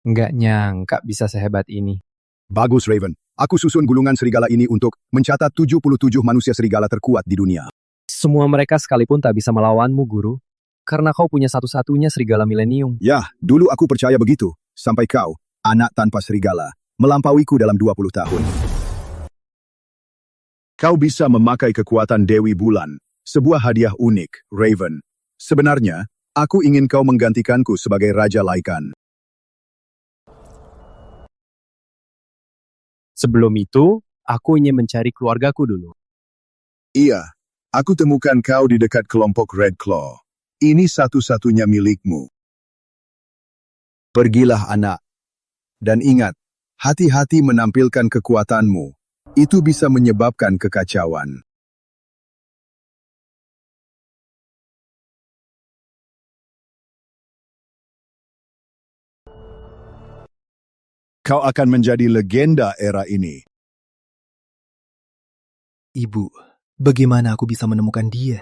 Nggak nyangka bisa sehebat ini. Bagus, Raven. Aku susun gulungan serigala ini untuk mencatat 77 manusia serigala terkuat di dunia. Semua mereka sekalipun tak bisa melawanmu, Guru. Karena kau punya satu-satunya serigala milenium. Ya, dulu aku percaya begitu. Sampai kau, anak tanpa serigala, melampauiku dalam 20 tahun. Kau bisa memakai kekuatan Dewi Bulan, sebuah hadiah unik, Raven. Sebenarnya, aku ingin kau menggantikanku sebagai Raja Laikan. Sebelum itu, aku ingin mencari keluargaku dulu. Iya, aku temukan kau di dekat kelompok Red Claw. Ini satu-satunya milikmu. Pergilah, anak. Dan ingat, hati-hati menampilkan kekuatanmu. Itu bisa menyebabkan kekacauan. Kau akan menjadi legenda era ini. Ibu, bagaimana aku bisa menemukan dia?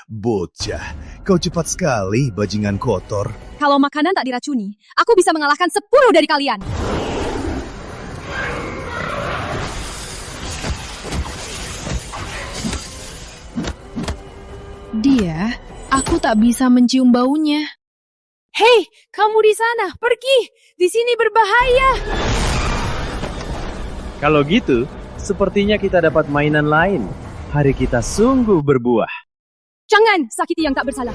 Bocah, kau cepat sekali, bajingan kotor. Kalau makanan tak diracuni, aku bisa mengalahkan 10 dari kalian. Dia, aku tak bisa mencium baunya. Hei, kamu di sana, pergi! Di sini berbahaya! Kalau gitu, sepertinya kita dapat mainan lain. Hari kita sungguh berbuah. Jangan sakiti yang tak bersalah.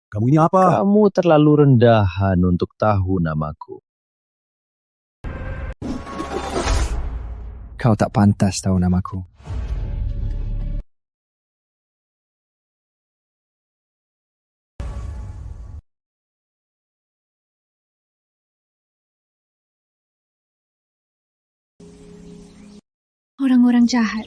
Kamu ini apa? Kamu terlalu rendahan untuk tahu namaku. Kau tak pantas tahu namaku. Orang-orang jahat.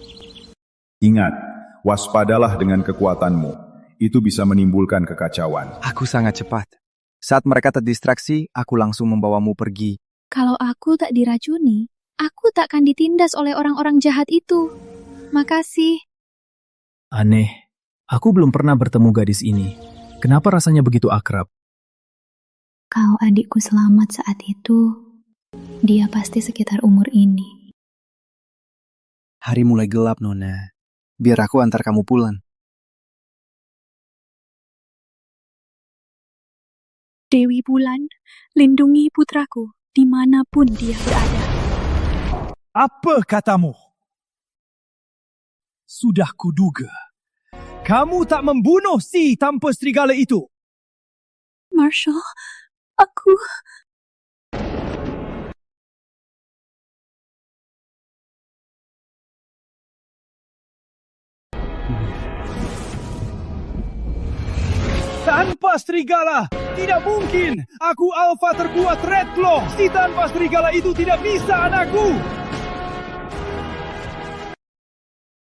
Ingat, waspadalah dengan kekuatanmu. Itu bisa menimbulkan kekacauan. Aku sangat cepat. Saat mereka terdistraksi, aku langsung membawamu pergi. Kalau aku tak diracuni, aku tak akan ditindas oleh orang-orang jahat itu. Makasih. Aneh, aku belum pernah bertemu gadis ini. Kenapa rasanya begitu akrab? Kau adikku selamat saat itu. Dia pasti sekitar umur ini. Hari mulai gelap, Nona. Biar aku antar kamu pulang. Dewi Bulan, lindungi putraku dimanapun dia berada. Apa katamu? Sudah kuduga. Kamu tak membunuh si tanpa serigala itu. Marshall, aku... Tanpa serigala, tidak mungkin. Aku Alpha terkuat Red Claw. Si tanpa serigala itu tidak bisa, anakku.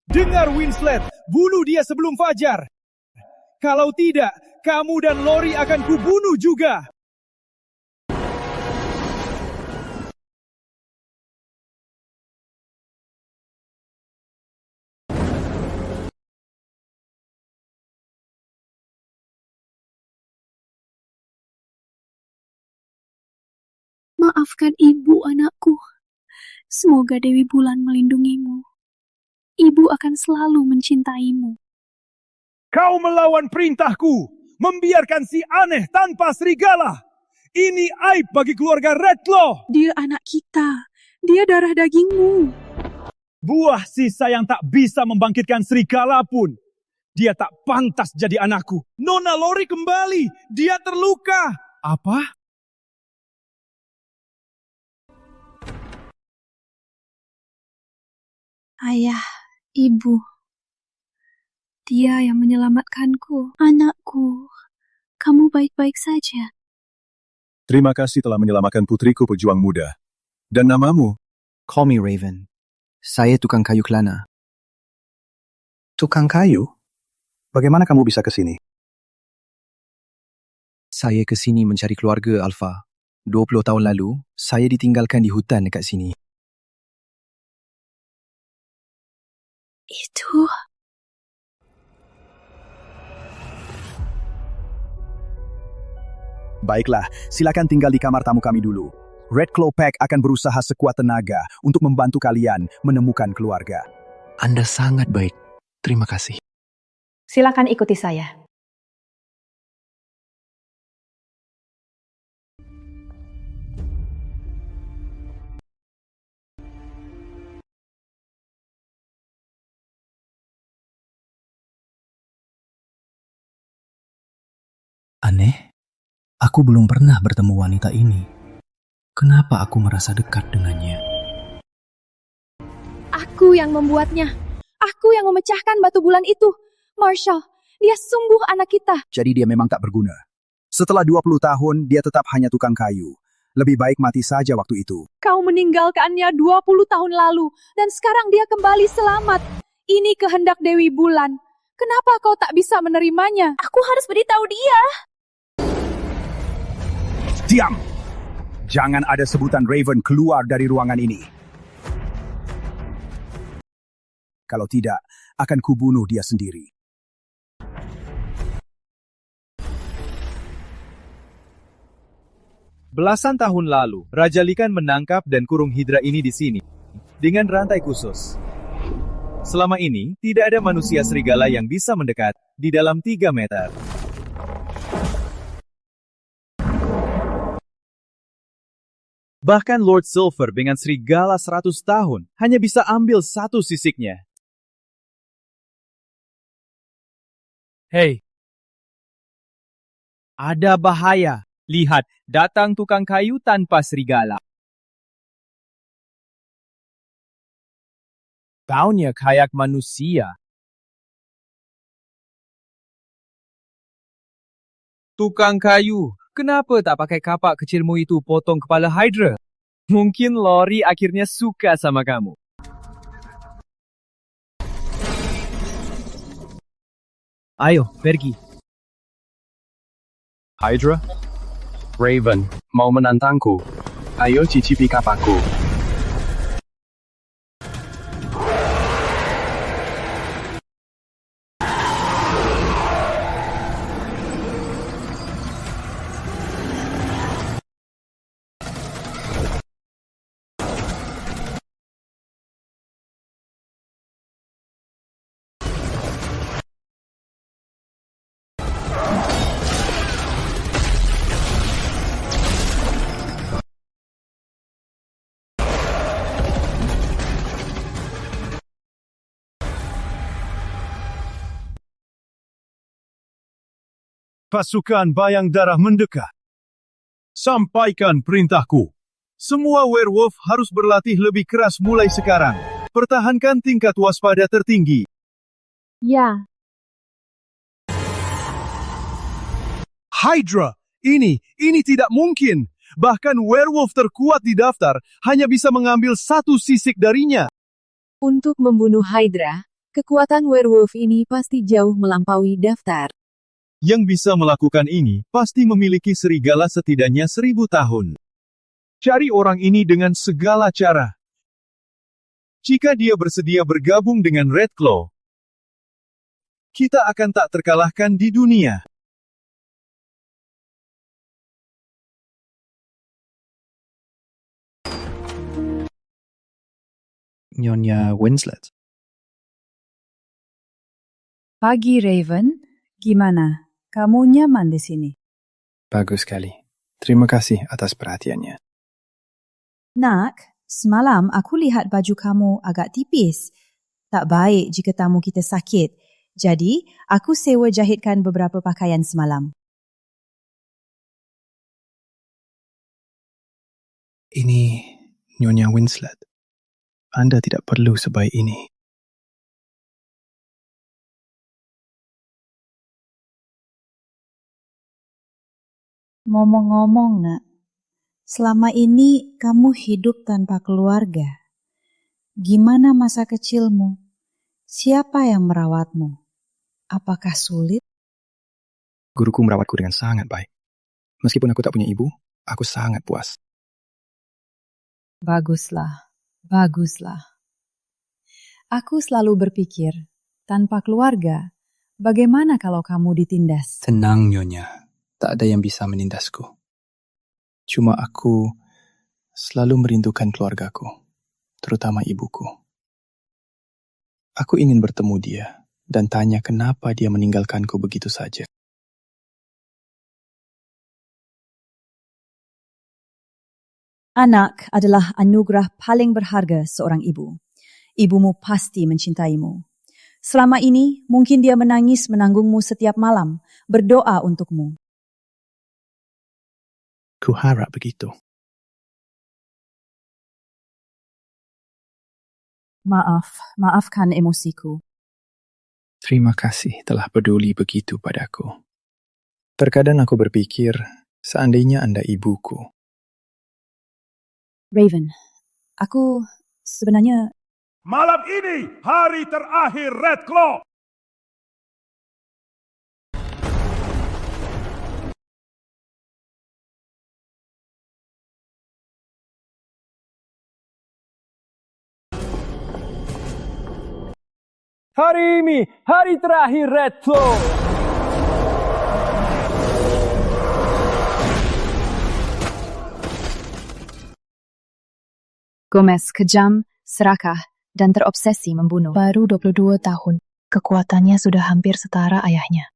Dengar, Winslet, bunuh dia sebelum fajar. Kalau tidak, kamu dan Lori akan kubunuh juga. Maafkan ibu, anakku. Semoga Dewi Bulan melindungimu. Ibu akan selalu mencintaimu. Kau melawan perintahku, membiarkan si aneh tanpa serigala. Ini aib bagi keluarga Red Claw. Dia anak kita. Dia darah dagingmu. Buah sisa yang tak bisa membangkitkan serigala pun. Dia tak pantas jadi anakku. Nona Lori kembali. Dia terluka. Apa? Ayah, ibu. Dia yang menyelamatkanku. Anakku, kamu baik-baik saja. Terima kasih telah menyelamatkan putriku pejuang muda. Dan namamu? Call me Raven. Saya tukang kayu kelana. Tukang kayu? Bagaimana kamu bisa ke sini? Saya ke sini mencari keluarga, Alpha. 20 tahun lalu, saya ditinggalkan di hutan dekat sini. Itu... Baiklah, silakan tinggal di kamar tamu kami dulu. Red Claw Pack akan berusaha sekuat tenaga untuk membantu kalian menemukan keluarga. Anda sangat baik. Terima kasih. Silakan ikuti saya. Aneh, aku belum pernah bertemu wanita ini. Kenapa aku merasa dekat dengannya? Aku yang membuatnya. Aku yang memecahkan batu bulan itu. Marshall, dia sungguh anak kita. Jadi dia memang tak berguna. Setelah 20 tahun, dia tetap hanya tukang kayu. Lebih baik mati saja waktu itu. Kau meninggalkannya 20 tahun lalu, dan sekarang dia kembali selamat. Ini kehendak Dewi Bulan. Kenapa kau tak bisa menerimanya? Aku harus beritahu dia. Diam! Jangan ada sebutan Raven keluar dari ruangan ini. Kalau tidak, akan kubunuh dia sendiri. Belasan tahun lalu, Raja Likan menangkap dan kurung Hydra ini di sini dengan rantai khusus. Selama ini, tidak ada manusia serigala yang bisa mendekat di dalam 3 meter. Bahkan Lord Silver dengan serigala 100 tahun hanya bisa ambil 1 sisiknya. Hei, ada bahaya. Lihat, datang tukang kayu tanpa serigala. Daunnya kayak manusia. Tukang kayu, kenapa tak pakai kapak kecilmu itu potong kepala Hydra? Mungkin Lori akhirnya suka sama kamu. Ayo, pergi. Hydra? Raven, mau menantangku? Ayo cicipi kapakku. Pasukan Bayang Darah mendekat. Sampaikan perintahku. Semua werewolf harus berlatih lebih keras mulai sekarang. Pertahankan tingkat waspada tertinggi. Ya, Hydra, ini tidak mungkin. Bahkan werewolf terkuat di daftar hanya bisa mengambil 1 sisik darinya. Untuk membunuh Hydra, kekuatan werewolf ini pasti jauh melampaui daftar. Yang bisa melakukan ini pasti memiliki serigala setidaknya 1000 tahun. Cari orang ini dengan segala cara. Jika dia bersedia bergabung dengan Red Claw, kita akan tak terkalahkan di dunia. Nyonya Winslet. Pagi Raven, gimana? Kamu nyaman di sini? Bagus sekali. Terima kasih atas perhatiannya. Nak, semalam aku lihat baju kamu agak tipis. Tak baik jika tamu kita sakit. Jadi, aku sewa jahitkan beberapa pakaian semalam. Ini Nyonya Winslet. Anda tidak perlu sebaik ini. Ngomong-ngomong, Nak, selama ini kamu hidup tanpa keluarga. Gimana masa kecilmu? Siapa yang merawatmu? Apakah sulit? Guruku merawatku dengan sangat baik. Meskipun aku tak punya ibu, aku sangat puas. Baguslah, baguslah. Aku selalu berpikir, tanpa keluarga, bagaimana kalau kamu ditindas? Tenang, Nyonya. Tak ada yang bisa menindasku. Cuma aku selalu merindukan keluargaku, terutama ibuku. Aku ingin bertemu dia dan tanya kenapa dia meninggalkanku begitu saja. Anak adalah anugerah paling berharga seorang ibu. Ibumu pasti mencintaimu. Selama ini, mungkin dia menangis menanggungmu setiap malam, berdoa untukmu. Ku harap begitu. Maafkan emosiku. Terima kasih telah peduli begitu padaku. Terkadang aku berpikir, seandainya Anda ibuku. Raven, aku sebenarnya... Malam ini, hari terakhir Red Claw. Hari ini, hari terakhir Red Claw. Gomez kejam, serakah, dan terobsesi membunuh. Baru 22 tahun, kekuatannya sudah hampir setara ayahnya.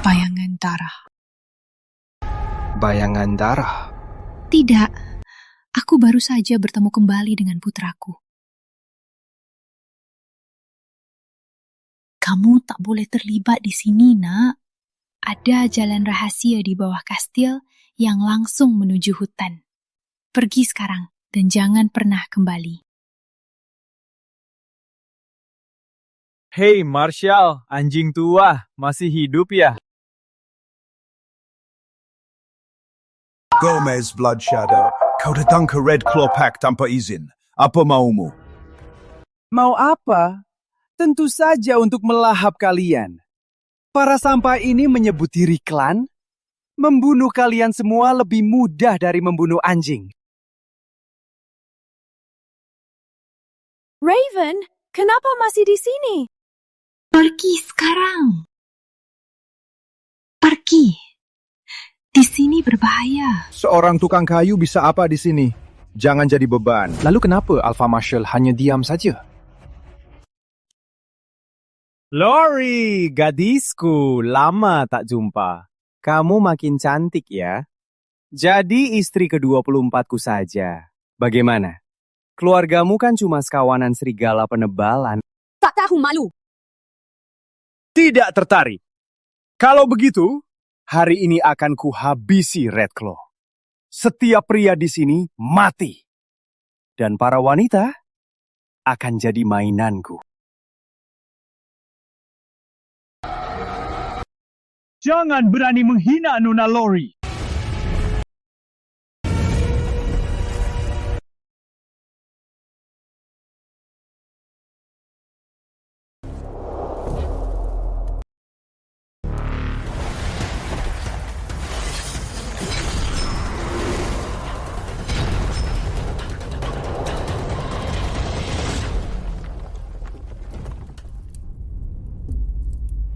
Bayangan darah. Bayangan darah. Tidak, aku baru saja bertemu kembali dengan putraku. Kamu tak boleh terlibat di sini, Nak. Ada jalan rahasia di bawah kastil yang langsung menuju hutan. Pergi sekarang dan jangan pernah kembali. Hei Marshall, anjing tua, masih hidup ya? Gomez Blood Shadow, kau datang ke Red Claw Pack tanpa izin. Apa maumu? Mau apa? Tentu saja untuk melahap kalian. Para sampah ini menyebut diri klan. Membunuh kalian semua lebih mudah dari membunuh anjing. Raven, kenapa masih di sini? Pergi sekarang. Pergi. Di sini berbahaya. Seorang tukang kayu bisa apa di sini? Jangan jadi beban. Lalu kenapa Alpha Marshal hanya diam saja? Lori, gadisku, lama tak jumpa. Kamu makin cantik ya. Jadi istri ke-24ku saja. Bagaimana? Keluargamu kan cuma sekawanan serigala penebalan. Tak tahu malu. Tidak tertarik. Kalau begitu, hari ini akan kuhabisi Red Claw. Setiap pria di sini mati. Dan para wanita akan jadi mainanku. Jangan berani menghina Nona Lori.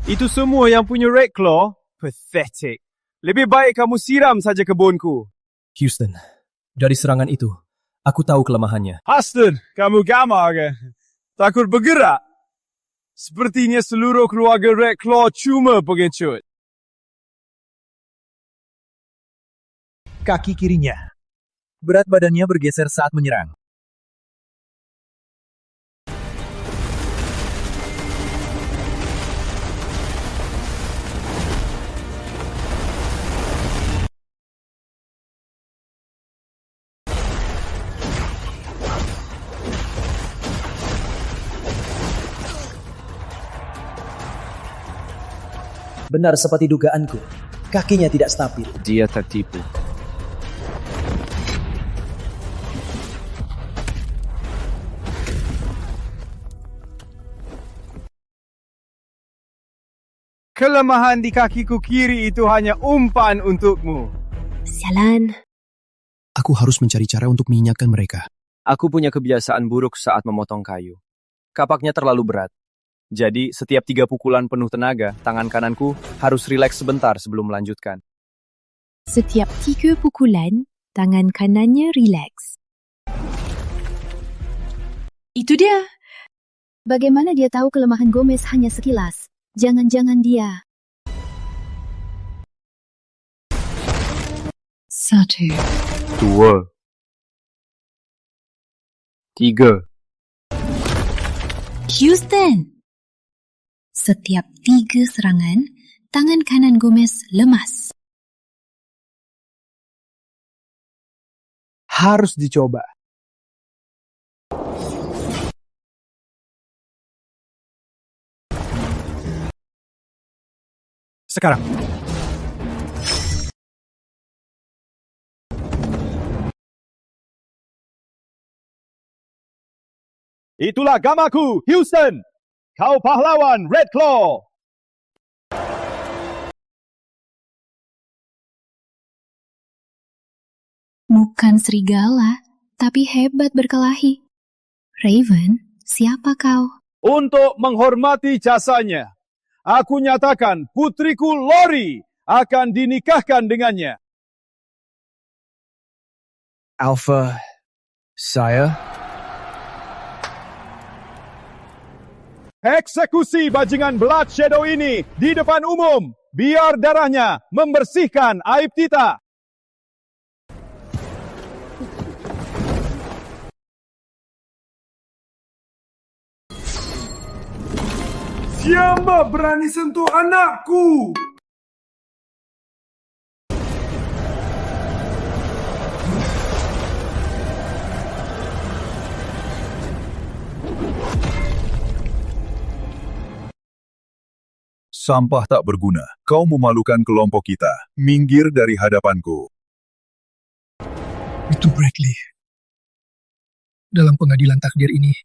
Itu semua yang punya Red Claw? Pathetic. Lebih baik kamu siram saja kebunku. Houston, dari serangan itu, aku tahu kelemahannya. Huston, kamu gamar ke? Takut bergerak? Sepertinya seluruh keluarga Red Claw cuma pengecut. Kaki kirinya. Berat badannya bergeser saat menyerang. Benar seperti dugaanku, kakinya tidak stabil. Dia tertipu. Kelemahan di kakiku kiri itu hanya umpan untukmu. Sialan. Aku harus mencari cara untuk mengingatkan mereka. Aku punya kebiasaan buruk saat memotong kayu. Kapaknya terlalu berat. Jadi, setiap 3 pukulan penuh tenaga, tangan kananku harus rileks sebentar sebelum melanjutkan. Setiap 3 pukulan, tangan kanannya rileks. Itu dia. Bagaimana dia tahu kelemahan Gomez hanya sekilas? Jangan-jangan dia. 1, 2, 3. Houston! Setiap 3 serangan, tangan kanan Gomez lemas. Harus dicoba. Sekarang. Itulah gamaku, Houston. Kau pahlawan Red Claw. Bukan serigala, tapi hebat berkelahi. Raven, siapa kau? Untuk menghormati jasanya, aku nyatakan putriku Lori akan dinikahkan dengannya. Alpha, saya. Eksekusi bajingan Blood Shadow ini di depan umum, biar darahnya membersihkan aib kita. Siapa berani sentuh anakku? Sampah tak berguna. Kau memalukan kelompok kita. Minggir dari hadapanku. Itu Bradley. Dalam pengadilan takdir ini,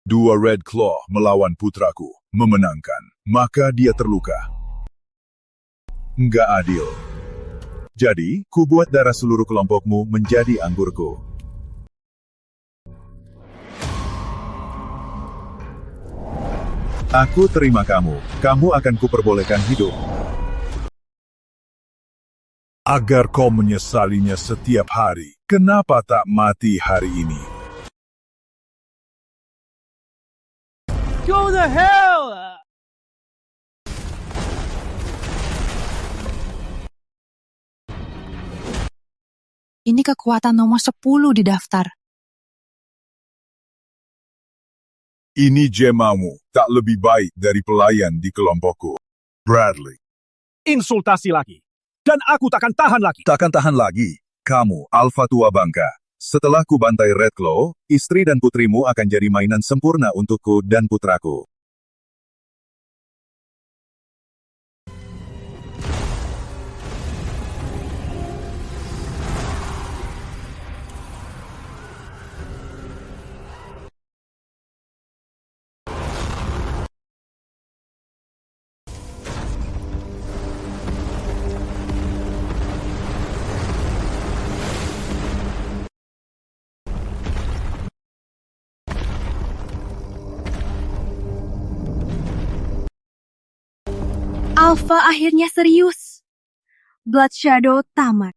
2 Red Claw melawan putraku. Memenangkan. Maka dia terluka. Nggak adil. Jadi, ku buat darah seluruh kelompokmu menjadi anggurku. Aku terima kamu. Kamu akan kuperbolehkan hidup. Agar kau menyesalinya setiap hari. Kenapa tak mati hari ini? Go the hell! ini kekuatan nomor 10 di daftar. Ini jemamu, tak lebih baik dari pelayan di kelompokku. Bradley. Insultasi lagi. Dan aku takkan tahan lagi. Takkan tahan lagi. Kamu, Alpha tua bangka. Setelah ku bantai Red Claw, istri dan putrimu akan jadi mainan sempurna untukku dan putraku. Alpha akhirnya serius. Blood Shadow tamat.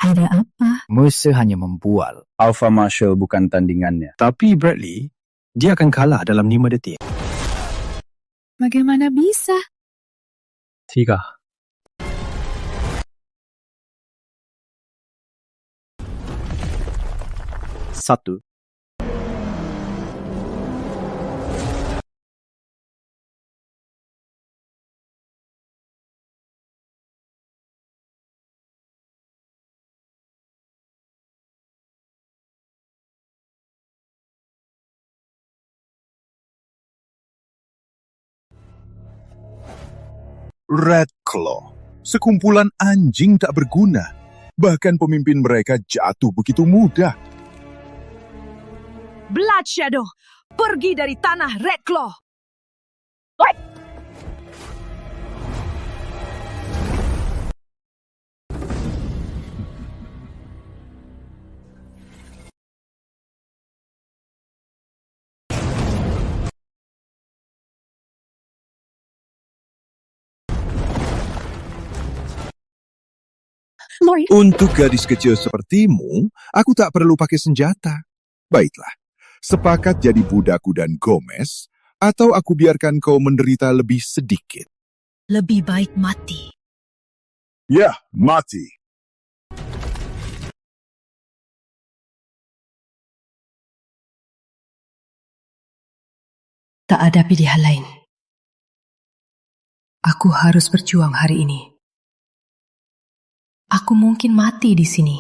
Ada apa? musuh hanya membual. Alpha Marshall bukan tandingannya. Tapi Bradley, dia akan kalah dalam 5 detik. Bagaimana bisa? 3. 1. Red Claw, sekumpulan anjing tak berguna. Bahkan pemimpin mereka jatuh begitu mudah. Blood Shadow, pergi dari tanah Red Claw. Lord, Untuk gadis kecil sepertimu, aku tak perlu pakai senjata. Baiklah, sepakat jadi budakku dan Gomez, atau aku biarkan kau menderita lebih sedikit. Lebih baik mati. Ya, mati. Tak ada pilihan lain. Aku harus berjuang hari ini. Aku mungkin mati di sini.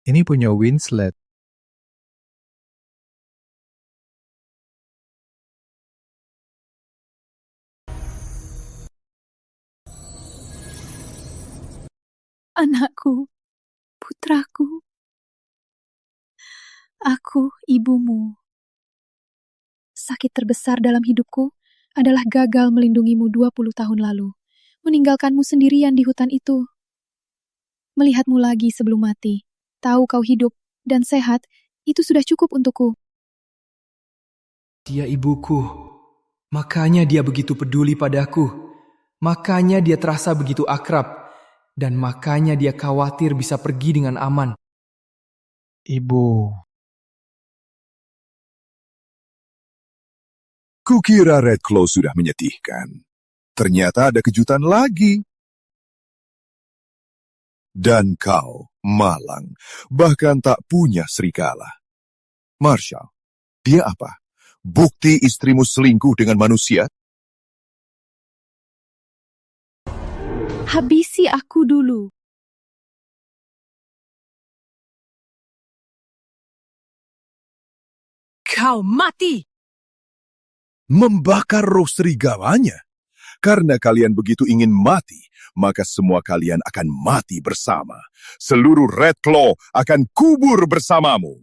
Ini punya Winslet. anakku, putraku. Aku, ibumu. Sakit terbesar dalam hidupku adalah gagal melindungimu 20 tahun lalu, meninggalkanmu sendirian di hutan itu. Melihatmu lagi sebelum mati, tahu kau hidup dan sehat, itu sudah cukup untukku. Dia ibuku, makanya dia begitu peduli padaku. Makanya dia terasa begitu akrab. Dan makanya dia khawatir bisa pergi dengan aman. Ibu. Kukira Red Claw sudah menyedihkan. Ternyata ada kejutan lagi. Dan kau, malang, bahkan tak punya serigala. Marshall, dia apa? Bukti istrimu selingkuh dengan manusia? Habisi aku dulu. Kau mati! Membakar roh serigalanya. Karena kalian begitu ingin mati, maka semua kalian akan mati bersama. Seluruh Red Claw akan kubur bersamamu.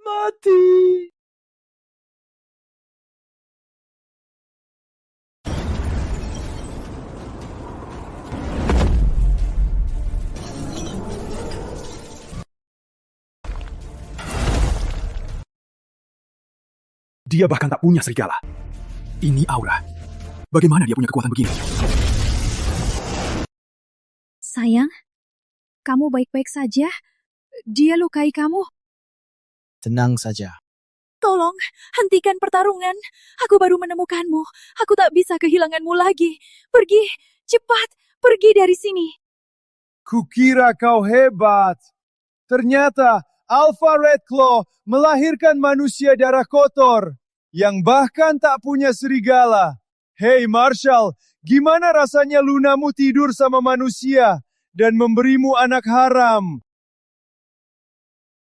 Mati! Dia bahkan tak punya serigala. Ini Aura. Bagaimana dia punya kekuatan begini? Sayang, kamu baik-baik saja? Dia lukai kamu? Tenang saja. Tolong, hentikan pertarungan. Aku baru menemukanmu. Aku tak bisa kehilanganmu lagi. Pergi, cepat, pergi dari sini. Kukira kau hebat. Ternyata Alpha Red Claw melahirkan manusia darah kotor yang bahkan tak punya serigala. Hei Marshall, gimana rasanya lunamu tidur sama manusia dan memberimu anak haram?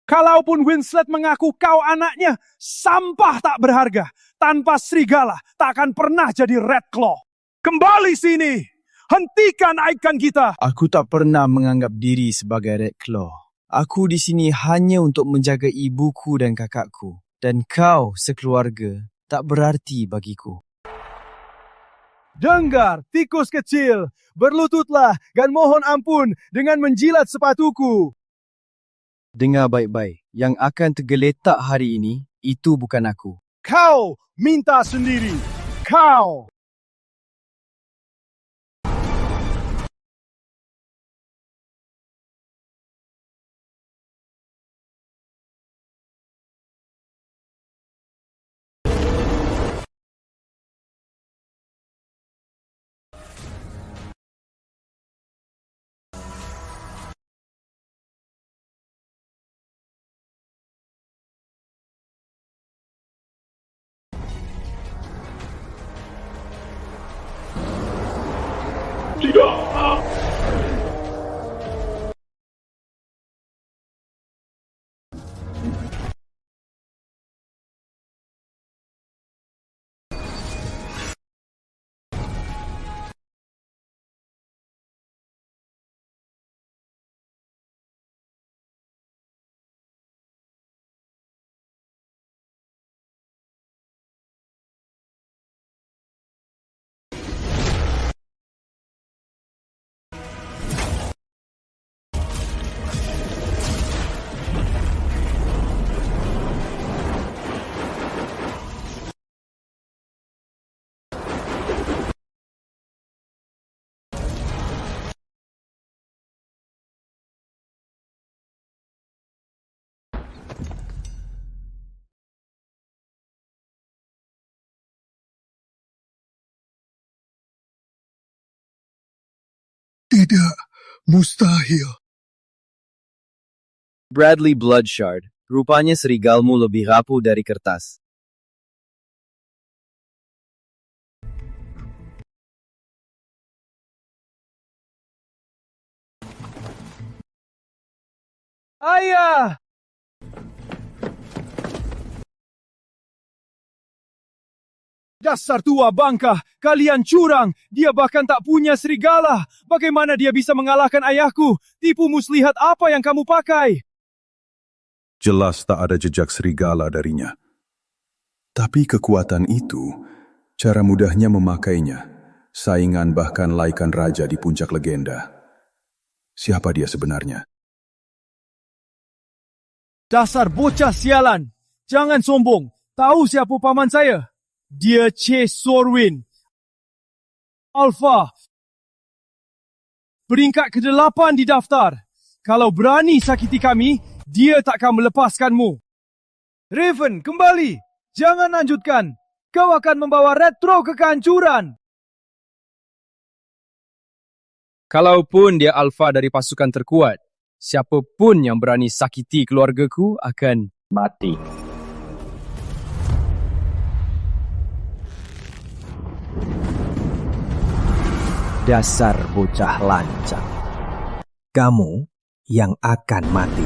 Kalaupun Winslet mengaku kau anaknya, sampah tak berharga. Tanpa serigala, tak akan pernah jadi Red Claw. Kembali sini! Hentikan aikan kita! Aku tak pernah menganggap diri sebagai Red Claw. Aku di sini hanya untuk menjaga ibuku dan kakakku. Dan kau, sekeluarga, tak berarti bagiku. Dengar, tikus kecil, berlututlah dan mohon ampun dengan menjilat sepatuku. Dengar baik-baik, yang akan tergeletak hari ini, itu bukan aku. Kau minta sendiri. Kau! Tidak, mustahil. Bradley Bloodshard, rupanya serigalmu lebih rapuh dari kertas. Ayah! Dasar tua bangka, kalian curang. Dia bahkan tak punya serigala. Bagaimana dia bisa mengalahkan ayahku? Tipu muslihat apa yang kamu pakai? Jelas tak ada jejak serigala darinya. Tapi kekuatan itu, cara mudahnya memakainya, saingan bahkan laikan raja di puncak legenda. Siapa dia sebenarnya? Dasar bocah sialan. Jangan sombong. Tahu siapa paman saya? Dia Chase Sorwin. Alpha. Peringkat ke-8 di daftar. Kalau berani sakiti kami, dia takkan melepaskanmu. Raven, kembali. Jangan lanjutkan. Kau akan membawa Retro ke kehancuran. Kalaupun dia alfa dari pasukan terkuat, siapapun yang berani sakiti keluargaku akan mati. Dasar bocah lancang. Kamu yang akan mati.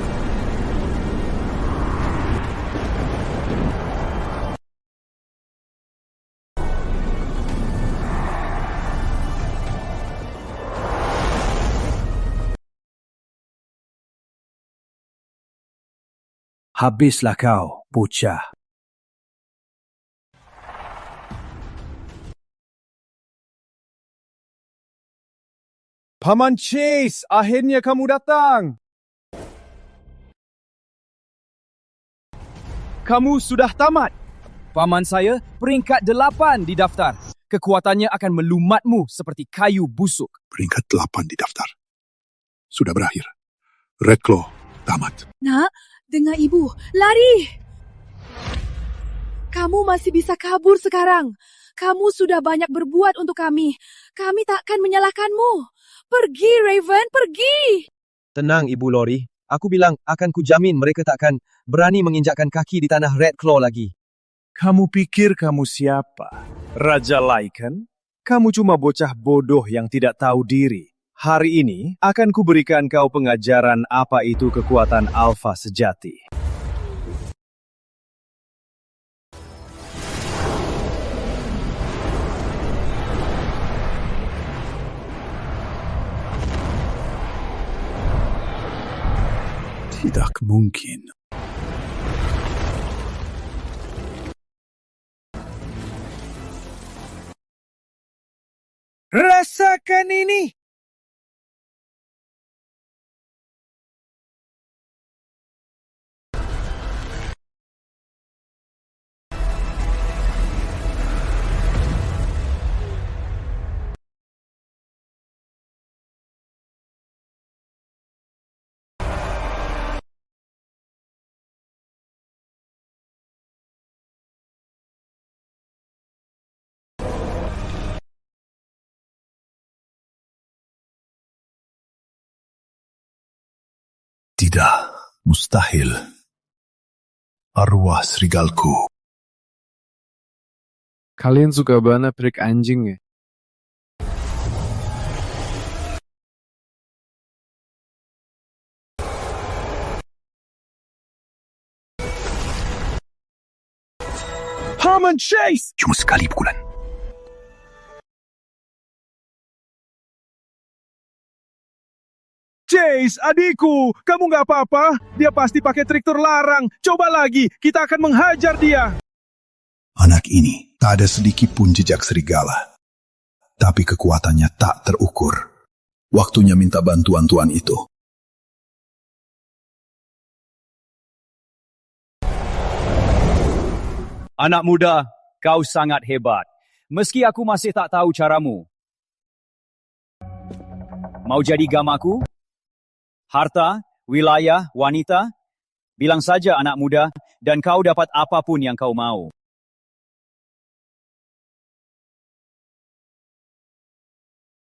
Habislah kau, bocah. Paman Chase, akhirnya kamu datang. Kamu sudah tamat. Paman saya peringkat 8 di daftar. Kekuatannya akan melumatmu seperti kayu busuk. Peringkat 8 di daftar. Sudah berakhir. Red Claw tamat. Nak, dengar ibu. Lari! Kamu masih bisa kabur sekarang. Kamu sudah banyak berbuat untuk kami. Kami takkan menyalahkanmu. Pergi, Raven, pergi! Tenang, Ibu Lori. Aku bilang akan kujamin mereka takkan berani menginjakkan kaki di tanah Red Claw lagi. Kamu pikir kamu siapa? Raja Lycan? Kamu cuma bocah bodoh yang tidak tahu diri. Hari ini akan kuberikan kau pengajaran apa itu kekuatan alfa sejati. Tidak mungkin. Rasakan ini! Tidak, mustahil. Arwah serigalku. Kalian suka banget trik anjing ya? Paman Chase! Cuma sekali pukulan. Chase, adikku, kamu nggak apa-apa? Dia pasti pakai trik terlarang. Coba lagi, kita akan menghajar dia. Anak ini tak ada sedikit pun jejak serigala. Tapi kekuatannya tak terukur. Waktunya minta bantuan tuan itu. Anak muda, kau sangat hebat. Meski aku masih tak tahu caramu. Mau jadi gamaku? Harta, wilayah, wanita? Bilang saja anak muda, dan kau dapat apapun yang kau mau.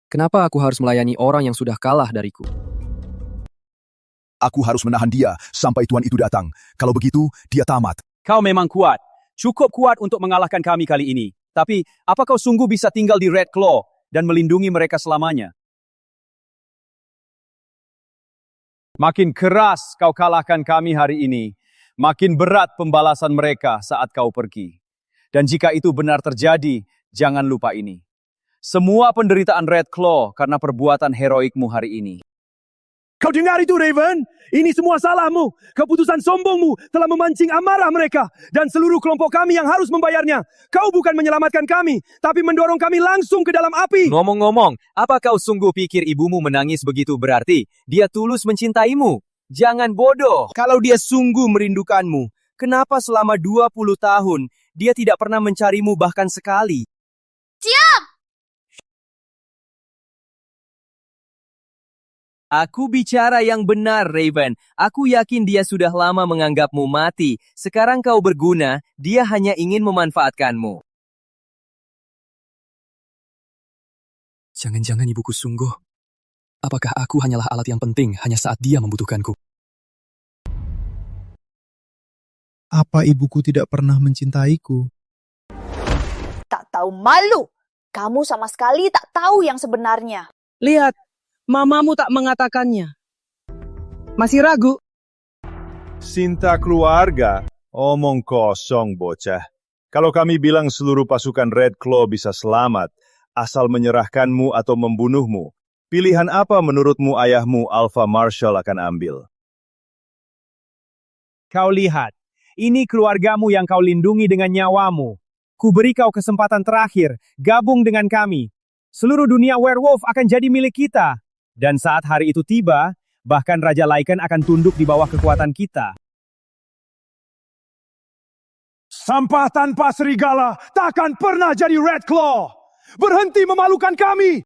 Kenapa aku harus melayani orang yang sudah kalah dariku? Aku harus menahan dia sampai Tuan itu datang. Kalau begitu, dia tamat. Kau memang kuat. Cukup kuat untuk mengalahkan kami kali ini. Tapi, apa kau sungguh bisa tinggal di Red Claw dan melindungi mereka selamanya? Makin keras kau kalahkan kami hari ini, makin berat pembalasan mereka saat kau pergi. Dan jika itu benar terjadi, jangan lupa ini. Semua penderitaan Red Claw karena perbuatan heroikmu hari ini. Kau dengar itu, Raven? Ini semua salahmu. Keputusan sombongmu telah memancing amarah mereka dan seluruh kelompok kami yang harus membayarnya. Kau bukan menyelamatkan kami, tapi mendorong kami langsung ke dalam api. Ngomong-ngomong, apa kau sungguh pikir ibumu menangis begitu berarti? Dia tulus mencintaimu. Jangan bodoh. Kalau dia sungguh merindukanmu, kenapa selama 20 tahun dia tidak pernah mencarimu bahkan sekali? Siap! Aku bicara yang benar, Raven. Aku yakin dia sudah lama menganggapmu mati. Sekarang kau berguna, dia hanya ingin memanfaatkanmu. Jangan-jangan ibuku sungguh. Apakah aku hanyalah alat yang penting hanya saat dia membutuhkanku? Apa ibuku tidak pernah mencintaiku? Tak tahu malu. Kamu sama sekali tak tahu yang sebenarnya. Lihat, mamamu tak mengatakannya. Masih ragu? Cinta keluarga? Omong kosong, bocah. Kalau kami bilang seluruh pasukan Red Claw bisa selamat, asal menyerahkanmu atau membunuhmu, pilihan apa menurutmu ayahmu Alpha Marshal akan ambil? Kau lihat, ini keluargamu yang kau lindungi dengan nyawamu. Kuberi kau kesempatan terakhir, gabung dengan kami. Seluruh dunia werewolf akan jadi milik kita. Dan saat hari itu tiba, bahkan Raja Lycan akan tunduk di bawah kekuatan kita. Sampah tanpa serigala takkan pernah jadi Red Claw. Berhenti memalukan kami.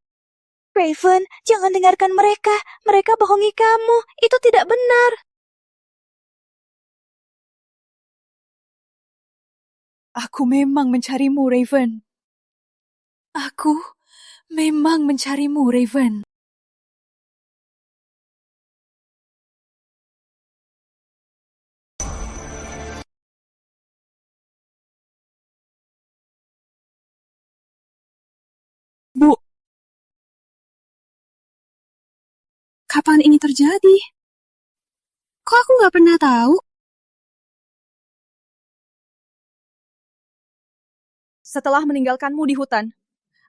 Raven, jangan dengarkan mereka. Mereka bohongi kamu. Itu tidak benar. Aku memang mencarimu, Raven. Aku memang mencarimu, Raven. Bu, kapan ini terjadi? Kok aku nggak pernah tahu? Setelah meninggalkanmu di hutan,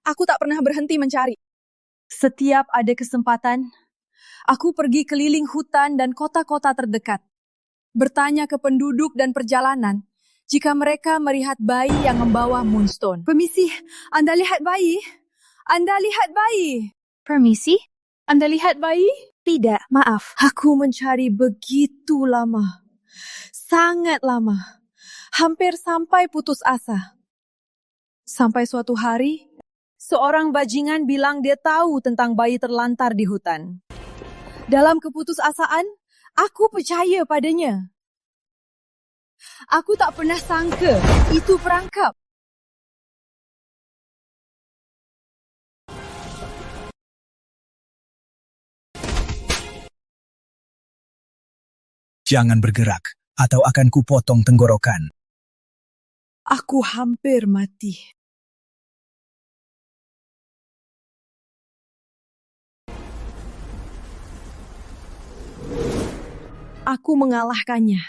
aku tak pernah berhenti mencari. Setiap ada kesempatan, aku pergi keliling hutan dan kota-kota terdekat. Bertanya ke penduduk dan perjalanan jika mereka melihat bayi yang membawa Moonstone. Permisi, Anda lihat bayi? Anda lihat bayi? Permisi? Anda lihat bayi? Tidak, maaf. Aku mencari begitu lama. Sangat lama. Hampir sampai putus asa. Sampai suatu hari, seorang bajingan bilang dia tahu tentang bayi terlantar di hutan. Dalam keputusasaan, aku percaya padanya. Aku tak pernah sangka itu perangkap. Jangan bergerak, atau akan kupotong tenggorokan. Aku hampir mati. Aku mengalahkannya,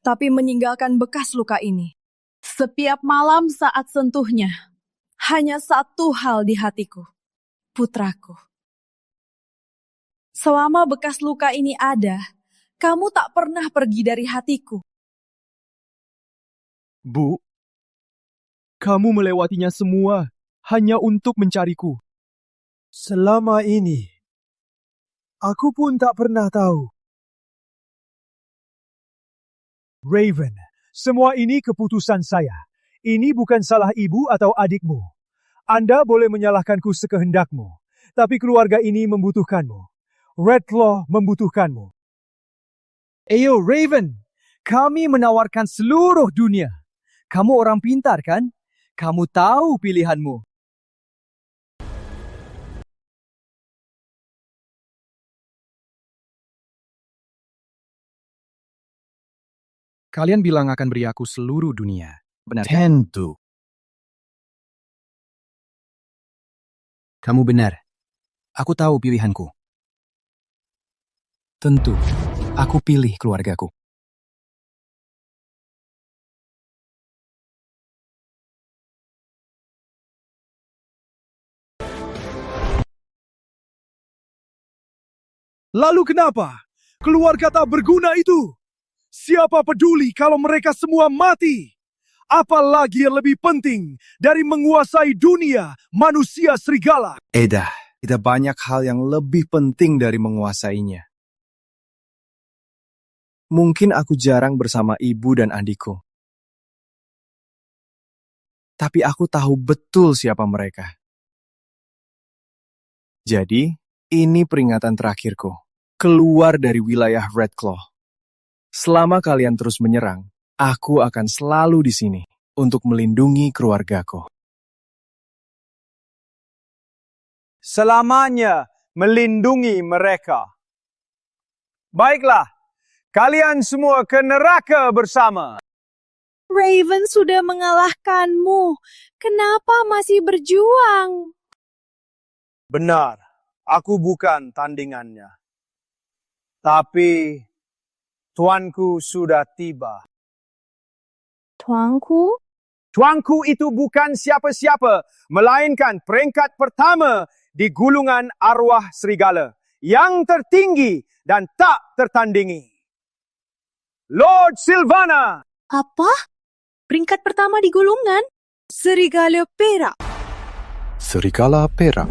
tapi meninggalkan bekas luka ini. Setiap malam saat sentuhnya, hanya satu hal di hatiku, putraku. Selama bekas luka ini ada, kamu tak pernah pergi dari hatiku. Bu, kamu melewatinya semua hanya untuk mencariku. Selama ini, aku pun tak pernah tahu. Raven, semua ini keputusan saya. Ini bukan salah ibu atau adikmu. Anda boleh menyalahkanku sekehendakmu, tapi keluarga ini membutuhkanmu. Red Claw membutuhkanmu. Eyo Raven, kami menawarkan seluruh dunia. Kamu orang pintar kan? Kamu tahu pilihanmu. Kalian bilang akan beri aku seluruh dunia. Benar? Tentu. Kamu benar. Aku tahu pilihanku. Tentu, aku pilih keluargaku. Lalu kenapa? Keluarga tak berguna itu? Siapa peduli kalau mereka semua mati? Apalagi yang lebih penting dari menguasai dunia manusia serigala? Eda, ada banyak hal yang lebih penting dari menguasainya. Mungkin aku jarang bersama ibu dan adikku. Tapi aku tahu betul siapa mereka. Jadi, ini peringatan terakhirku. Keluar dari wilayah Red Claw. Selama kalian terus menyerang, aku akan selalu di sini untuk melindungi keluargaku. Selamanya melindungi mereka. Baiklah, kalian semua ke neraka bersama. Raven sudah mengalahkanmu. Kenapa masih berjuang? Benar, aku bukan tandingannya. Tapi tuanku sudah tiba. Tuanku? Tuanku itu bukan siapa-siapa, melainkan peringkat pertama di gulungan arwah serigala, yang tertinggi dan tak tertandingi. Lord Sylvana! Apa? Peringkat pertama di gulungan? Serigala perak. Serigala perak.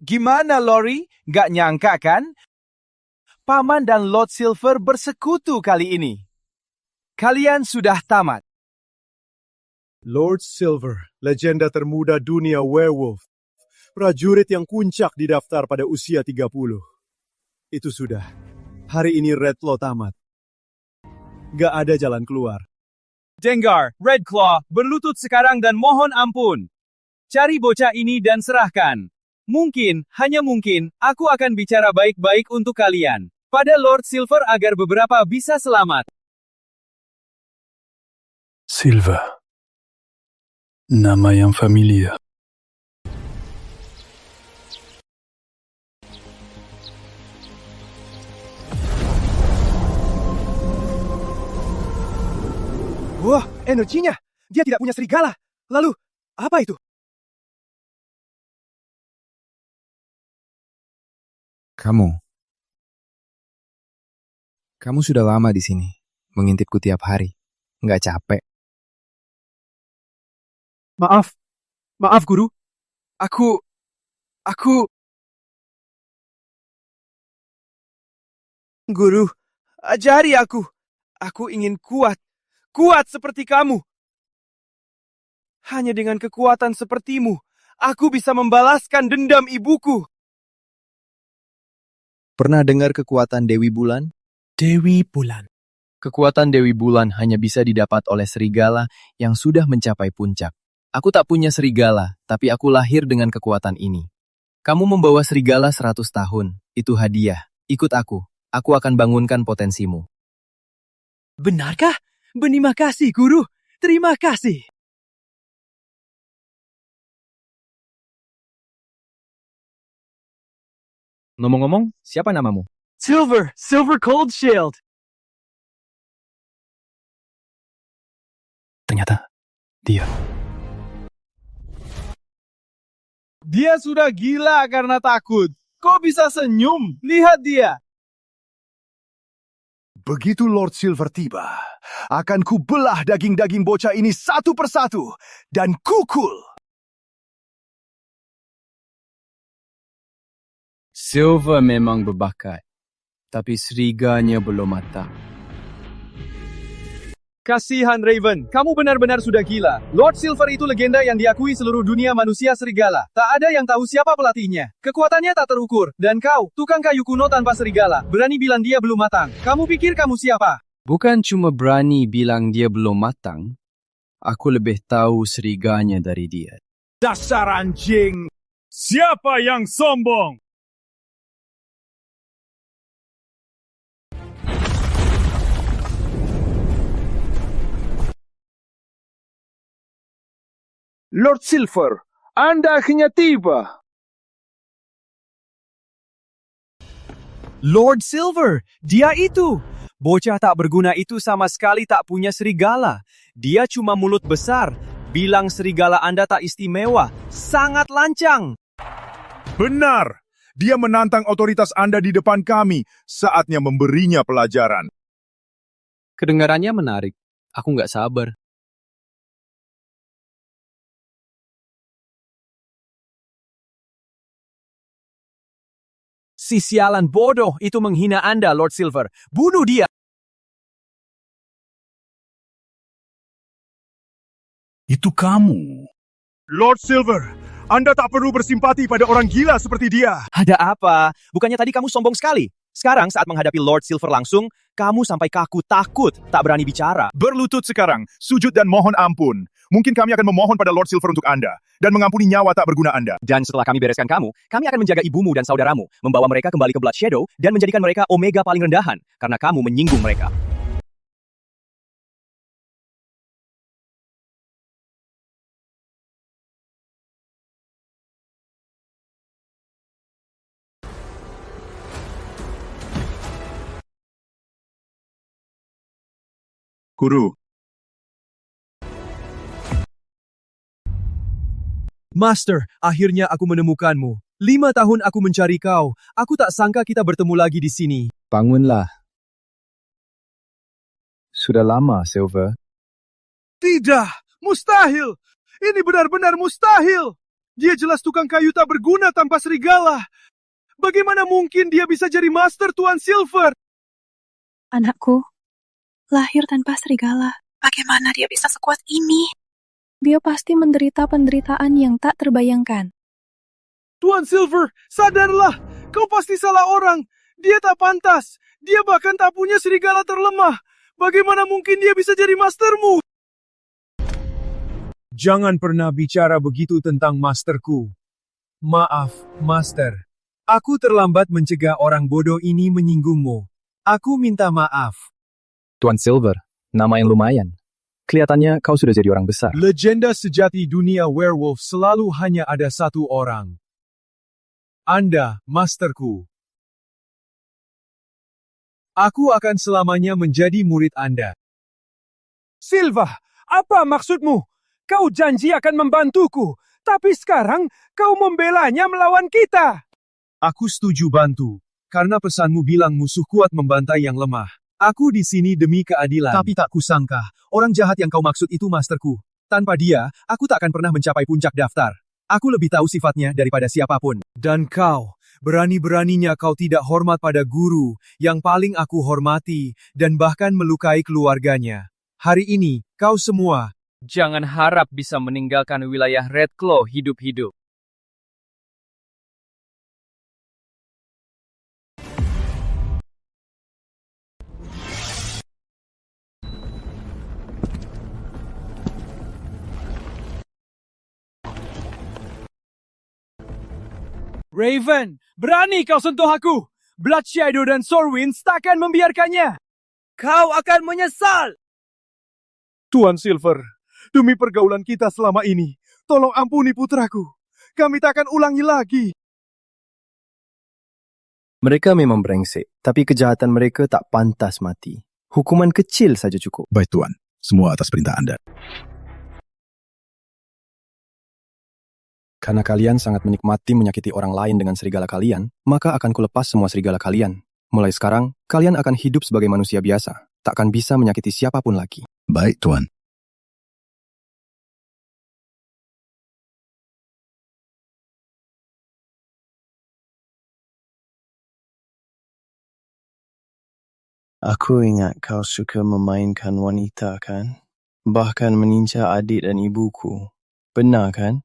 Gimana, Lori? Gak nyangka kan? Paman dan Lord Silver bersekutu kali ini. Kalian sudah tamat. Lord Silver, legenda termuda dunia werewolf. Prajurit yang puncak didaftar pada usia 30. Itu sudah. Hari ini Red Claw tamat. Gak ada jalan keluar. Dengar, Red Claw, berlutut sekarang dan mohon ampun. Cari bocah ini dan serahkan. Mungkin, hanya mungkin, aku akan bicara baik-baik untuk kalian. Pada Lord Silver agar beberapa bisa selamat. Silver. Nama yang familiar. Wah, energinya. Dia tidak punya serigala. Lalu, apa itu? Kamu sudah lama di sini, mengintipku tiap hari. Nggak capek? Maaf guru. Aku... Guru, ajari aku. Aku ingin kuat seperti kamu. Hanya dengan kekuatan sepertimu, aku bisa membalaskan dendam ibuku. Pernah dengar kekuatan Dewi Bulan? Dewi Bulan. Kekuatan Dewi Bulan hanya bisa didapat oleh serigala yang sudah mencapai puncak. Aku tak punya serigala, tapi aku lahir dengan kekuatan ini. Kamu membawa serigala 100 tahun. Itu hadiah. Ikut aku. Aku akan bangunkan potensimu. Benarkah? Terima kasih, guru. Terima kasih. Ngomong-ngomong, siapa namamu? Silver Cold Shield. Ternyata, dia. Dia sudah gila karena takut. Kok bisa senyum? Lihat dia. Begitu Lord Silver tiba, akan kubelah daging-daging bocah ini satu persatu dan kukul. Silver memang berbakat, tapi seriganya belum matang. Kasihan Raven, kamu benar-benar sudah gila. Lord Silver itu legenda yang diakui seluruh dunia manusia serigala. Tak ada yang tahu siapa pelatihnya. Kekuatannya tak terukur. Dan kau, tukang kayu kuno tanpa serigala, berani bilang dia belum matang. Kamu pikir kamu siapa? Bukan cuma berani bilang dia belum matang, aku lebih tahu seriganya dari dia. Dasar anjing! Siapa yang sombong? Lord Silver, Anda akhirnya tiba. Lord Silver, dia itu. Bocah tak berguna itu sama sekali tak punya serigala. Dia cuma mulut besar. Bilang serigala Anda tak istimewa. Sangat lancang. Benar. Dia menantang otoritas Anda di depan kami. Saatnya memberinya pelajaran. Kedengarannya menarik. Aku nggak sabar. Si sialan bodoh itu menghina Anda, Lord Silver. Bunuh dia. Itu kamu. Lord Silver, Anda tak perlu bersimpati pada orang gila seperti dia. Ada apa? Bukannya tadi kamu sombong sekali? Sekarang saat menghadapi Lord Silver langsung, kamu sampai kaku takut, tak berani bicara. Berlutut sekarang, sujud dan mohon ampun. Mungkin kami akan memohon pada Lord Silver untuk Anda, dan mengampuni nyawa tak berguna Anda. Dan setelah kami bereskan kamu, kami akan menjaga ibumu dan saudaramu, membawa mereka kembali ke Blood Shadow, dan menjadikan mereka Omega paling rendahan, karena kamu menyinggung mereka. Guru. Master, akhirnya aku menemukanmu. 5 tahun aku mencari kau. Aku tak sangka kita bertemu lagi di sini. Bangunlah. Sudah lama, Silver. Tidak, mustahil. Ini benar-benar mustahil. Dia jelas tukang kayu tak berguna tanpa serigala. Bagaimana mungkin dia bisa jadi master Tuan Silver? Anakku, lahir tanpa serigala. Bagaimana dia bisa sekuat ini? Dia pasti menderita penderitaan yang tak terbayangkan. Tuan Silver, sadarlah. Kau pasti salah orang. Dia tak pantas. Dia bahkan tak punya serigala terlemah. Bagaimana mungkin dia bisa jadi mastermu? Jangan pernah bicara begitu tentang masterku. Maaf, master. Aku terlambat mencegah orang bodoh ini menyinggungmu. Aku minta maaf. Tuan Silver, nama yang lumayan. Kelihatannya kau sudah jadi orang besar. Legenda sejati dunia werewolf selalu hanya ada satu orang. Anda, masterku. Aku akan selamanya menjadi murid Anda. Silva, apa maksudmu? Kau janji akan membantuku, tapi sekarang kau membelanya melawan kita. Aku setuju bantu, karena pesanmu bilang musuh kuat membantai yang lemah. Aku di sini demi keadilan. Tapi tak kusangka, orang jahat yang kau maksud itu masterku. Tanpa dia, aku tak akan pernah mencapai puncak daftar. Aku lebih tahu sifatnya daripada siapapun. Dan kau, berani-beraninya kau tidak hormat pada guru yang paling aku hormati dan bahkan melukai keluarganya. Hari ini, kau semua Jangan harap bisa meninggalkan wilayah Red Claw hidup-hidup. Raven, berani kau sentuh aku. Blood Shadow dan Sorwinds takkan membiarkannya. Kau akan menyesal. Tuan Silver, demi pergaulan kita selama ini, tolong ampuni putraku. Kami tak akan ulangi lagi. Mereka memang brengsek, tapi kejahatan mereka tak pantas mati. Hukuman kecil saja cukup. Baik Tuan, semua atas perintah Anda. Karena kalian sangat menikmati menyakiti orang lain dengan serigala kalian, maka akan kulepas semua serigala kalian. Mulai sekarang, kalian akan hidup sebagai manusia biasa. Takkan bisa menyakiti siapapun lagi. Baik Tuan. Aku ingat kau suka memainkan wanita, kan? Bahkan meninca adik dan ibuku. Benar, kan?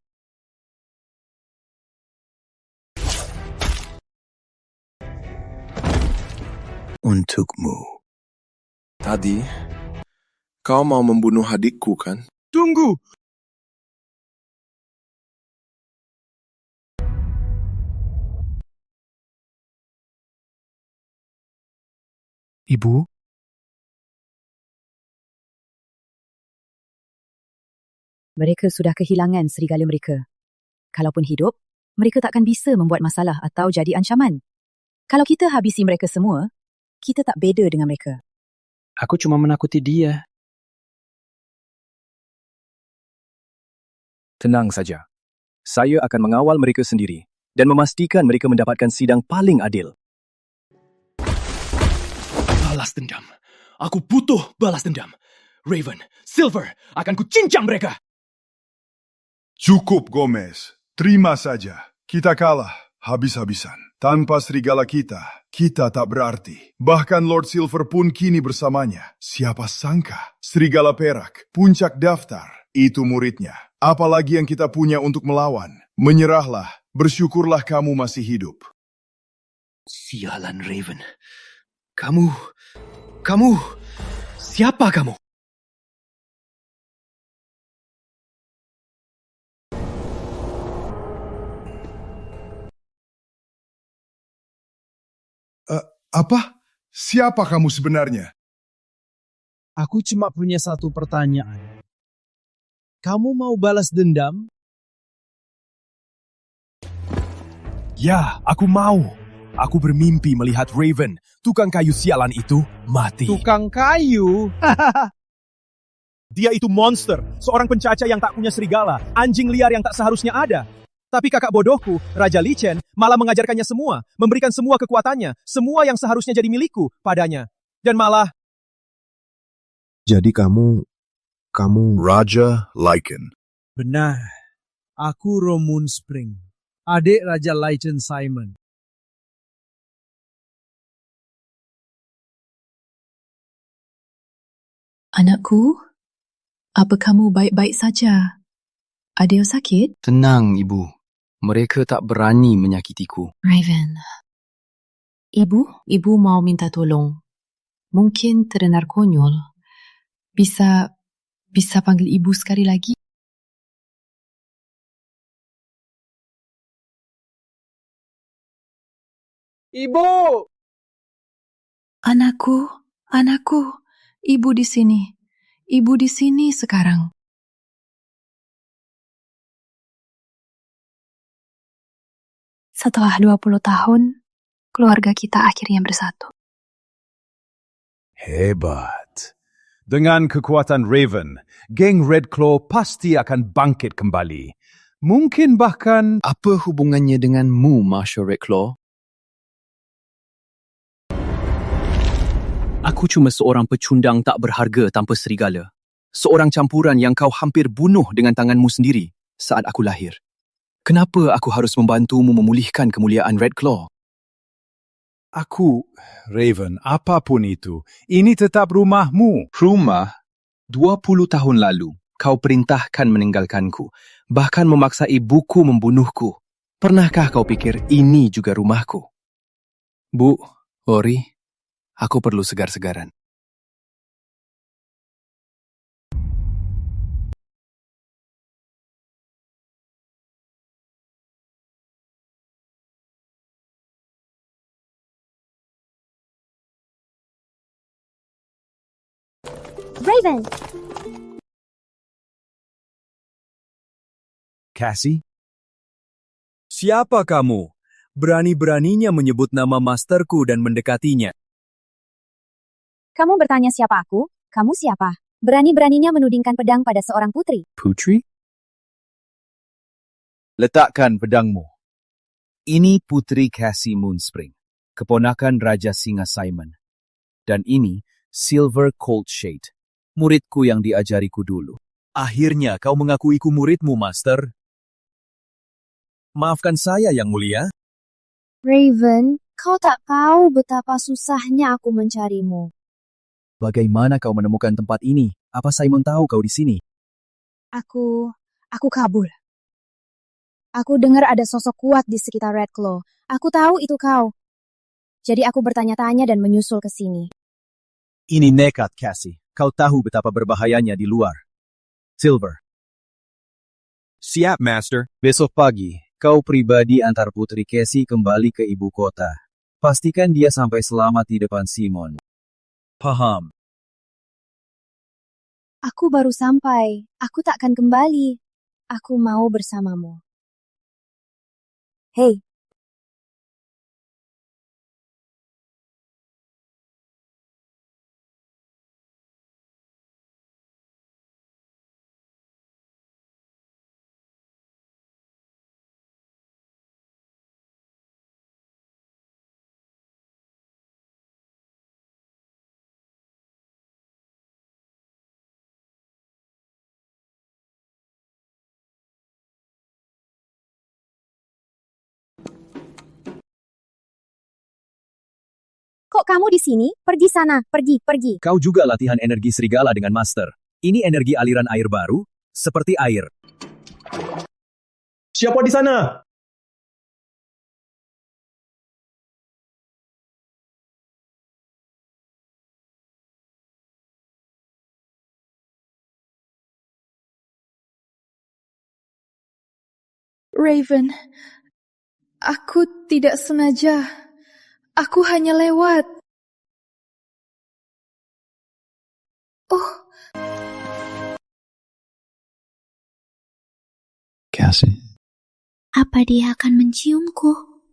Untukmu. Tadi, kau mau membunuh adikku, kan? Tunggu! Ibu? Mereka sudah kehilangan serigala mereka. Kalaupun hidup, mereka takkan bisa membuat masalah atau jadi ancaman. Kalau kita habisi mereka semua, kita tak beda dengan mereka. Aku cuma menakuti dia. Tenang saja. Saya akan mengawal mereka sendiri dan memastikan mereka mendapatkan sidang paling adil. Balas dendam. Aku butuh balas dendam. Raven, Silver, akan kucincang mereka. Cukup, Gomez. Terima saja. Kita kalah habis-habisan. Tanpa serigala kita tak berarti. Bahkan Lord Silver pun kini bersamanya. Siapa sangka? Serigala perak, puncak daftar. Itu muridnya. Apalagi yang kita punya untuk melawan. Menyerahlah. Bersyukurlah kamu masih hidup. Sialan, Raven. Kamu... Siapa kamu? Apa? Siapa kamu sebenarnya? Aku cuma punya satu pertanyaan. Kamu mau balas dendam? Ya, aku mau. Aku bermimpi melihat Raven, tukang kayu sialan itu, mati. Tukang kayu? Dia itu monster, seorang pencaca yang tak punya serigala, anjing liar yang tak seharusnya ada. Tapi kakak bodohku, Raja Li Chen, malah mengajarkannya semua, memberikan semua kekuatannya, semua yang seharusnya jadi milikku padanya. Dan malah... Jadi kamu Raja Lycan. Benar. Aku Romun Spring, adik Raja Lycan Simon. Anakku, apa kamu baik-baik saja? Ada yang sakit? Tenang, Ibu. Mereka tak berani menyakitiku. Raven. Ibu mau minta tolong. Mungkin terdengar konyol. Bisa panggil ibu sekali lagi? Ibu! Anakku, ibu di sini. Ibu di sini sekarang. Setelah 20 tahun, keluarga kita akhirnya bersatu. Hebat. Dengan kekuatan Raven, geng Red Claw pasti akan bangkit kembali. Mungkin bahkan... Apa hubungannya denganmu, Marshal Red Claw? Aku cuma seorang pecundang tak berharga tanpa serigala. Seorang campuran yang kau hampir bunuh dengan tanganmu sendiri saat aku lahir. Kenapa aku harus membantumu memulihkan kemuliaan Red Claw? Aku, Raven, apapun itu, ini tetap rumahmu. Rumah? 20 tahun lalu, kau perintahkan meninggalkanku, bahkan memaksa ibuku membunuhku. Pernahkah kau pikir ini juga rumahku? Bu, Ori, aku perlu segar-segaran. Raven! Cassie? Siapa kamu? Berani-beraninya menyebut nama masterku dan mendekatinya. Kamu bertanya siapa aku? Kamu siapa? Berani-beraninya menudingkan pedang pada seorang putri. Putri? Letakkan pedangmu. Ini Putri Cassie Moonspring, keponakan Raja Singa Simon. Dan ini Silver Cold Shade, muridku yang diajariku dulu. Akhirnya kau mengakuiku muridmu, Master. Maafkan saya, Yang Mulia. Raven, kau tak tahu betapa susahnya aku mencarimu. Bagaimana kau menemukan tempat ini? Apa Simon tahu kau di sini? Aku kabur. Aku dengar ada sosok kuat di sekitar Red Claw. Aku tahu itu kau. Jadi aku bertanya-tanya dan menyusul ke sini. Ini nekat, Cassie. Kau tahu betapa berbahayanya di luar. Silver. Siap, Master. Besok pagi, kau pribadi antar Putri Cassie kembali ke ibu kota. Pastikan dia sampai selamat di depan Simon. Paham? Aku baru sampai. Aku tak akan kembali. Aku mau bersamamu. Hei. Kok kamu di sini? Pergi sana, pergi. Kau juga latihan energi serigala dengan Master. Ini energi aliran air baru, seperti air. Siapa di sana? Raven, aku tidak sengaja. Aku hanya lewat. Oh. Cassie. Apa dia akan menciumku?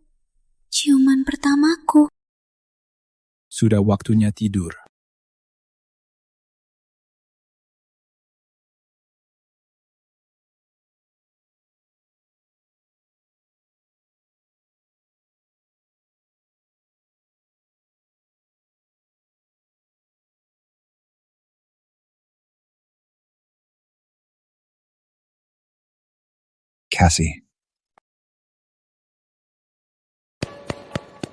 Ciuman pertamaku. Sudah waktunya tidur. Cassie.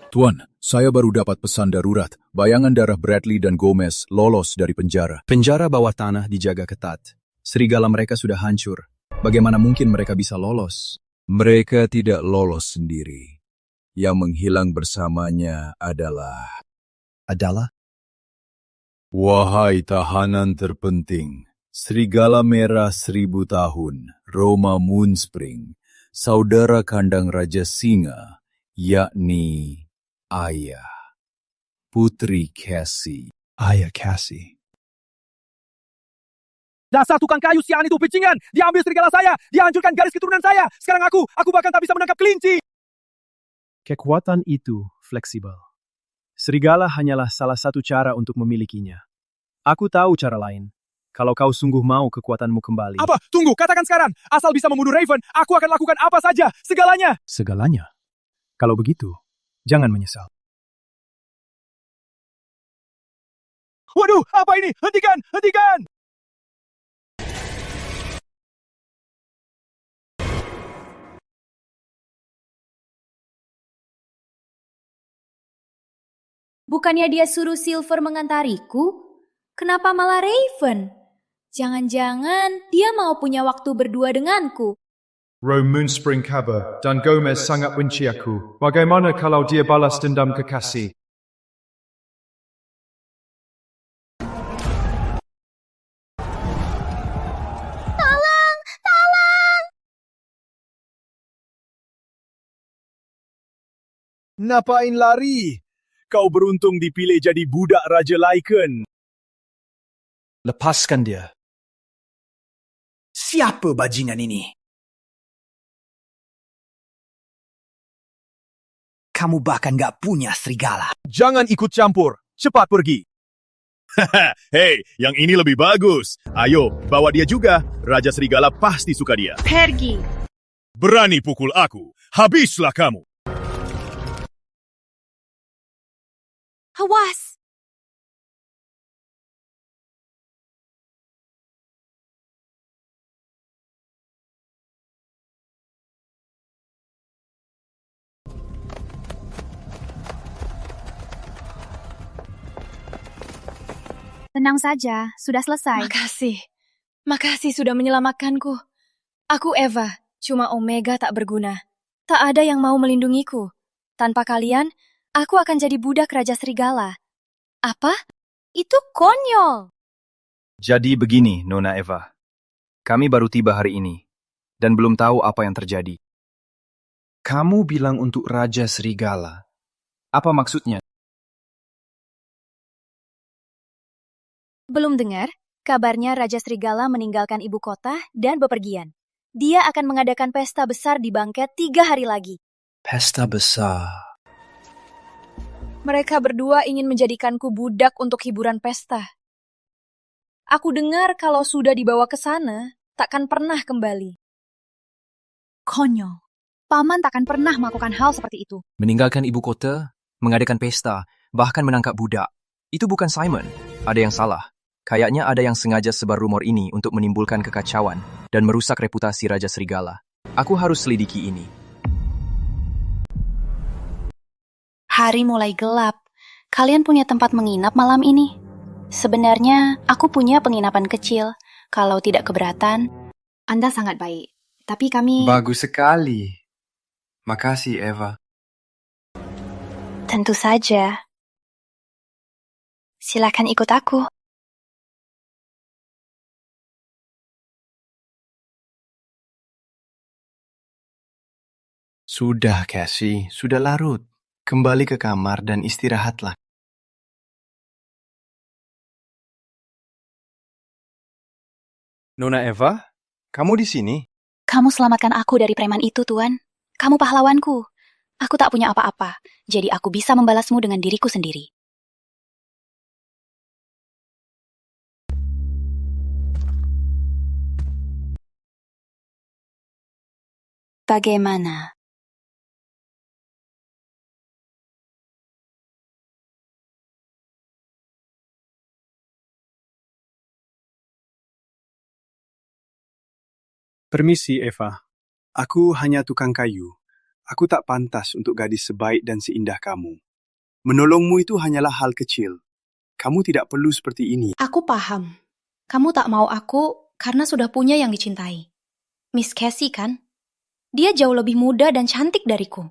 Tuan, saya baru dapat pesan darurat. Bayangan darah Bradley dan Gomez lolos dari penjara. Penjara bawah tanah dijaga ketat. Serigala mereka sudah hancur. Bagaimana mungkin mereka bisa lolos? Mereka tidak lolos sendiri. Yang menghilang bersamanya adalah... Wahai tahanan terpenting, Serigala Merah 1000 tahun, Roma Moonspring, saudara kandang Raja Singa, yakni Ayah, Putri Cassie. Ayah Cassie. Dasar tukang kayu sialan itu pecingan! Dia ambil serigala saya! Dia hancurkan garis keturunan saya! Sekarang aku bahkan tak bisa menangkap kelinci! Kekuatan itu fleksibel. Serigala hanyalah salah satu cara untuk memilikinya. Aku tahu cara lain. Kalau kau sungguh mau kekuatanmu kembali. Apa? Tunggu, katakan sekarang! Asal bisa membunuh Raven, aku akan lakukan apa saja! Segalanya! Segalanya? Kalau begitu, jangan menyesal. Waduh, apa ini? Hentikan! Hentikan! Bukannya dia suruh Silver mengantariku? Kenapa malah Raven? Jangan-jangan dia mau punya waktu berdua denganku. Rome Moonspring Kaba dan Gomez sangat benci aku. Bagaimana kalau dia balas dendam ke Cassie? Tolong! Tolong! Ngapain lari? Kau beruntung dipilih jadi budak Raja Lycan. Lepaskan dia. Siapa bajingan ini? Kamu bahkan gak punya serigala. Jangan ikut campur. Cepat pergi. Hei, yang ini lebih bagus. Ayo, bawa dia juga. Raja Serigala pasti suka dia. Pergi. Berani pukul aku. Habislah kamu. Awas! Tenang saja, sudah selesai. Makasih sudah menyelamatkanku. Aku Eva, cuma Omega tak berguna. Tak ada yang mau melindungiku. Tanpa kalian, aku akan jadi budak Raja Serigala. Apa? Itu konyol. Jadi begini, Nona Eva. Kami baru tiba hari ini, dan belum tahu apa yang terjadi. Kamu bilang untuk Raja Serigala. Apa maksudnya? Belum dengar? Kabarnya Raja Serigala meninggalkan ibu kota dan bepergian. Dia akan mengadakan pesta besar di Bangket 3 hari lagi. Pesta besar. Mereka berdua ingin menjadikanku budak untuk hiburan pesta. Aku dengar kalau sudah dibawa ke sana, takkan pernah kembali. Konyol. Paman takkan pernah melakukan hal seperti itu. Meninggalkan ibu kota, mengadakan pesta, bahkan menangkap budak. Itu bukan Simon. Ada yang salah. Kayaknya ada yang sengaja sebar rumor ini untuk menimbulkan kekacauan dan merusak reputasi Raja Serigala. Aku harus selidiki ini. Hari mulai gelap. Kalian punya tempat menginap malam ini? Sebenarnya, aku punya penginapan kecil. Kalau tidak keberatan. Anda sangat baik. Tapi kami... Bagus sekali. Makasih, Eva. Tentu saja. Silakan ikut aku. Sudah, Cassie. Sudah larut. Kembali ke kamar dan istirahatlah. Nona Eva, kamu di sini? Kamu selamatkan aku dari preman itu, Tuan. Kamu pahlawanku. Aku tak punya apa-apa, jadi aku bisa membalasmu dengan diriku sendiri. Bagaimana? Permisi, Eva. Aku hanya tukang kayu. Aku tak pantas untuk gadis sebaik dan seindah kamu. Menolongmu itu hanyalah hal kecil. Kamu tidak perlu seperti ini. Aku paham. Kamu tak mau aku karena sudah punya yang dicintai. Miss Cassie kan? Dia jauh lebih muda dan cantik dariku.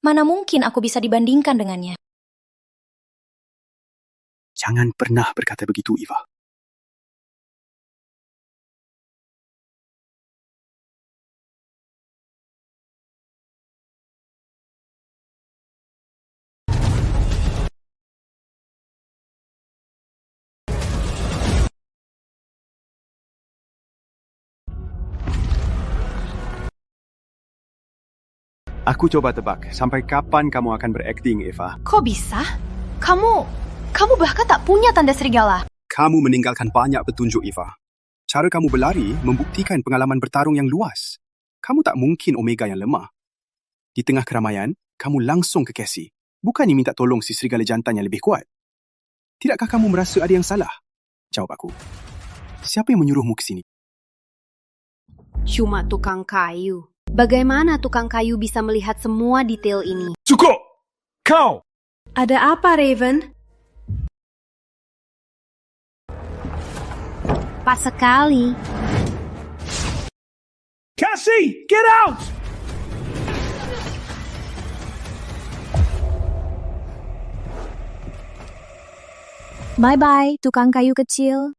Mana mungkin aku bisa dibandingkan dengannya? Jangan pernah berkata begitu, Eva. Aku coba tebak, sampai kapan kamu akan berakting, Eva? Kok bisa? Kamu bahkan tak punya tanda serigala. Kamu meninggalkan banyak petunjuk, Eva. Cara kamu berlari membuktikan pengalaman bertarung yang luas. Kamu tak mungkin Omega yang lemah. Di tengah keramaian, kamu langsung ke Cassie. Bukannya minta tolong si serigala jantan yang lebih kuat. Tidakkah kamu merasa ada yang salah? Jawab aku. Siapa yang menyuruhmu ke sini? Cuma tukang kayu. Bagaimana tukang kayu bisa melihat semua detail ini? Cukup! Kau! Ada apa, Raven? Pas sekali. Cassie, get out! Bye-bye, tukang kayu kecil.